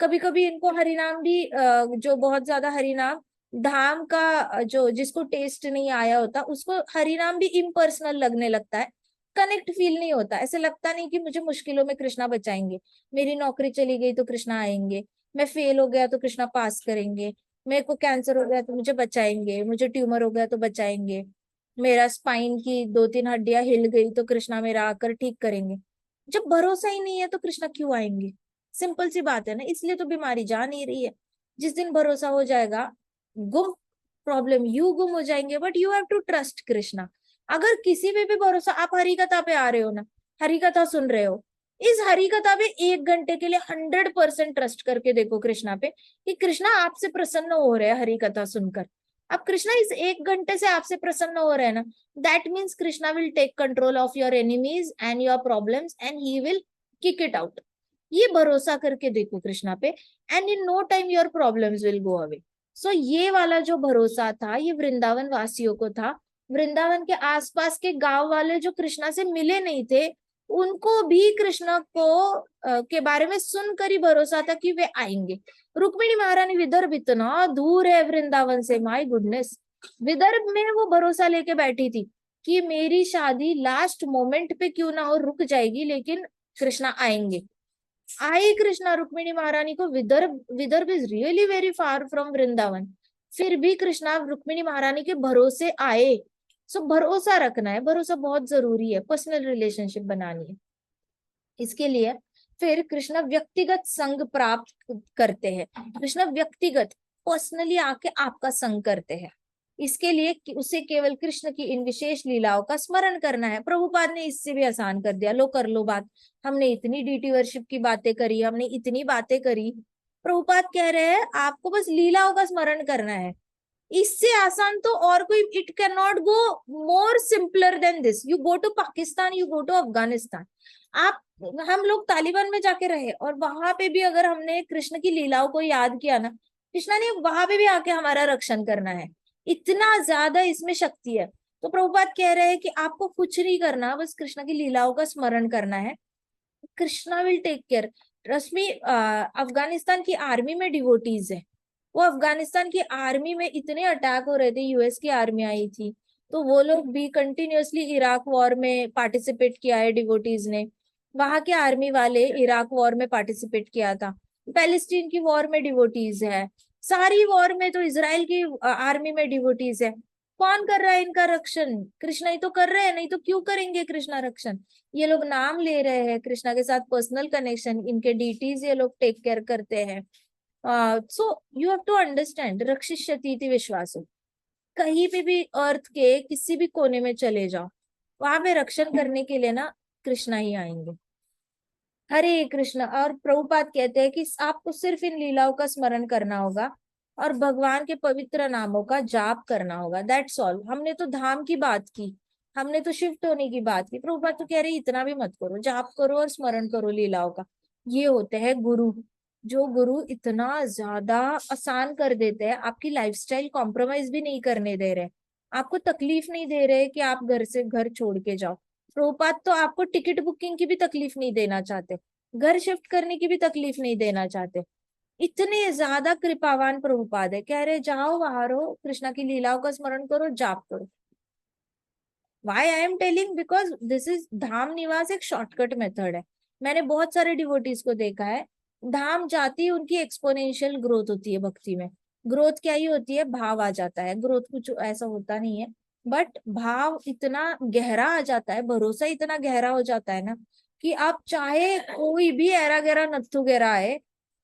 कभी कभी इनको हरि नाम भी जो बहुत ज्यादा हरि नाम धाम का जो जिसको टेस्ट नहीं आया होता उसको हरि नाम भी इम्पर्सनल लगने लगता है। कनेक्ट फील नहीं होता, ऐसे लगता नहीं कि मुझे मुश्किलों में कृष्णा बचाएंगे, मेरी नौकरी चली गई तो कृष्णा आएंगे, मैं फेल हो गया तो कृष्णा पास करेंगे, मेरे को कैंसर हो गया तो मुझे बचाएंगे, मुझे ट्यूमर हो गया तो बचाएंगे, मेरा स्पाइन की 2-3 हड्डियां हिल गई तो कृष्णा मेरा आकर ठीक करेंगे। जब भरोसा ही नहीं है तो कृष्णा क्यों आएंगे? सिंपल सी बात है ना, इसलिए तो बीमारी जा नहीं रही है। जिस दिन भरोसा हो जाएगा, गुम प्रॉब्लम यू गुम हो जाएंगे, but you have to trust Krishna. अगर किसी पे भी भरोसा, आप हरी कथा पे आ रहे हो ना, हरी कथा सुन रहे हो, इस हरी कथा पे 1 घंटे के लिए 100% ट्रस्ट करके देखो कृष्णा पे कि कृष्णा आपसे प्रसन्न हो रहे हैं हरी कथा सुनकर। अब कृष्णा इस 1 घंटे से आपसे प्रसन्न हो रहे हैं ना, that means Krishna will take control of your enemies and your problems and he will kick it out. ये भरोसा करके देखो कृष्णा पे, and in no time your problems will go away. So ये वाला जो भरोसा था ये वृंदावन वासियों को था। वृंदावन के आसपास के गांव वाले जो कृष्णा से मिले नहीं थे उनको भी कृष्णा को के बारे में सुनकर ही भरोसा था कि वे आएंगे। रुक्मिणी महारानी विदर्भ इतना दूर है वृंदावन से, माय गुडनेस, विदर्भ में वो भरोसा लेके बैठी थी कि मेरी शादी लास्ट मोमेंट पे क्यों ना हो रुक जाएगी लेकिन कृष्णा आएंगे। आए कृष्णा रुक्मिणी महारानी को, Vidarbha, Vidarbha is really very far from Vrindavan, फिर भी कृष्णा रुक्मिणी महारानी के भरोसे आए। सो भरोसा रखना है, भरोसा बहुत जरूरी है, पर्सनल रिलेशनशिप बनानी है। इसके लिए फिर कृष्ण व्यक्तिगत संग प्राप्त करते हैं। कृष्ण व्यक्तिगत पर्सनली आके आपका संग करते हैं। इसके लिए कि उसे केवल कृष्ण की इन विशेष लीलाओं का स्मरण करना है। प्रभुपाद ने इससे भी आसान कर दिया, लो कर लो बात। हमने इतनी डीटी वर्शिप की बातें करी, हमने इतनी बातें करी, प्रभुपाद कह रहे हैं आपको बस लीलाओं का स्मरण करना है। इससे आसान तो और कोई, it can not go more simpler than this. You go to Pakistan, you go to Afghanistan, आप, हम लोग तालिबान में जाके रहे और वहां पे भी अगर हमने कृष्ण की लीलाओं को याद किया ना, कृष्णा ने वहां पे भी आके हमारा रक्षण करना है। इतना ज्यादा इसमें शक्ति है। तो प्रभुपाद कह रहे हैं कि आपको कुछ नहीं करना, बस कृष्ण की लीलाओं का स्मरण करना है, कृष्णा विल टेक केयर। रश्मि, अफगानिस्तान की आर्मी में डिवोटीज है, वो अफगानिस्तान की आर्मी में इतने अटैक हो रहे थे, यूएस की आर्मी आई थी तो वो लोग भी कंटिन्यूअसली इराक वॉर में पार्टिसिपेट किया है डिवोटीज ने। वहां के आर्मी वाले इराक वॉर में पार्टिसिपेट किया था, पैलेस्टीन की वॉर में डिवोटीज है, सारी वॉर में तो इसराइल की आर्मी में डिवोटीज है। कौन कर रहा है इनका रक्षण? कृष्णा ही तो कर रहे हैं, नहीं तो क्यों करेंगे कृष्णा रक्षण? ये लोग नाम ले रहे हैं, कृष्णा के साथ पर्सनल कनेक्शन, इनके डीटीज ये लोग टेक केयर करते हैं। So you have to understand, रक्षिष्यति इति विश्वासो। कहीं पे भी अर्थ के किसी भी कोने में चले जाओ, वहां पे रक्षण करने के लिए ना कृष्णा ही आएंगे। हरे कृष्ण। और प्रभुपाद कहते हैं कि आपको सिर्फ इन लीलाओं का स्मरण करना होगा और भगवान के पवित्र नामों का जाप करना होगा, दैट्स ऑल। हमने तो धाम की बात की, हमने तो शिफ्ट होने की बात की, प्रभुपाद तो कह रहे इतना भी मत करो, जाप करो और स्मरण करो लीलाओं का। ये होते हैं गुरु। जो गुरु इतना ज्यादा आसान कर देते हैं, आपकी लाइफस्टाइल कॉम्प्रोमाइज भी नहीं करने दे रहे, आपको तकलीफ नहीं दे रहे कि आप घर से घर छोड़ के जाओ। प्रभुपाद तो आपको टिकट बुकिंग की भी तकलीफ नहीं देना चाहते, घर शिफ्ट करने की भी तकलीफ नहीं देना चाहते। इतने ज्यादा कृपावान प्रभुपाद है, कह रहे जाओ बाहर हो, कृष्णा की लीलाओं का स्मरण करो, जाप करो। Why I am telling, because this is Dham Niwas एक शॉर्टकट मेथड है। मैंने बहुत सारे डिवोटीज को देखा है, धाम जाती है उनकी एक्सपोनेंशियल ग्रोथ होती है भक्ति में। ग्रोथ क्या ही होती है, भाव आ जाता है, ग्रोथ कुछ ऐसा होता नहीं है, बट भाव इतना गहरा आ जाता है, भरोसा इतना गहरा हो जाता है ना, कि आप चाहे कोई भी ऐरा गहरा नत्थु गहरा है,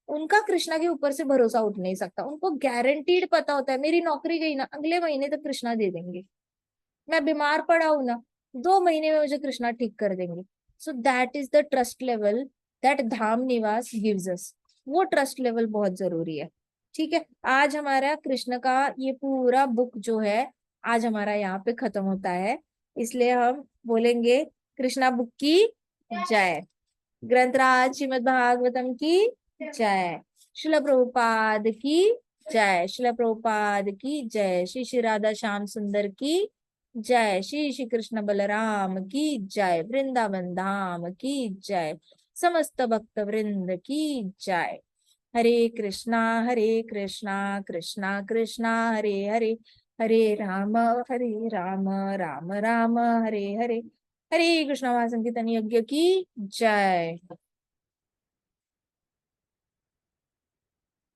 उनका कृष्णा के ऊपर से भरोसा उठ नहीं सकता। उनको गारंटीड पता होता है मेरी नौकरी गई ना, अगले महीने तक कृष्णा दे देंगे। मैं बीमार पड़ा हूं ना, 2 महीने में मुझे कृष्णा ठीक कर देंगे। So that is the trust level that Dham Niwas gives अस। वो ट्रस्ट लेवल बहुत जरूरी है। ठीक है, आज हमारा कृष्ण का ये पूरा बुक जो है, आज हमारा यहाँ पे खत्म होता है। इसलिए हम बोलेंगे कृष्णा बुक की जय, ग्रंथराज श्रीमद् भागवतम की जय, शिल प्रभुपाद की जय, शिल प्रभुपाद की जय, श्री श्री राधा श्याम सुंदर की जय, श्री श्री कृष्ण बलराम की जय, वृंदावन धाम की जय, समस्त भक्त वृंद की जय। हरे कृष्णा कृष्णा कृष्णा हरे हरे, हरे राम राम राम हरे हरे। हरे कृष्णा महासंकीर्तन यज्ञ की जय।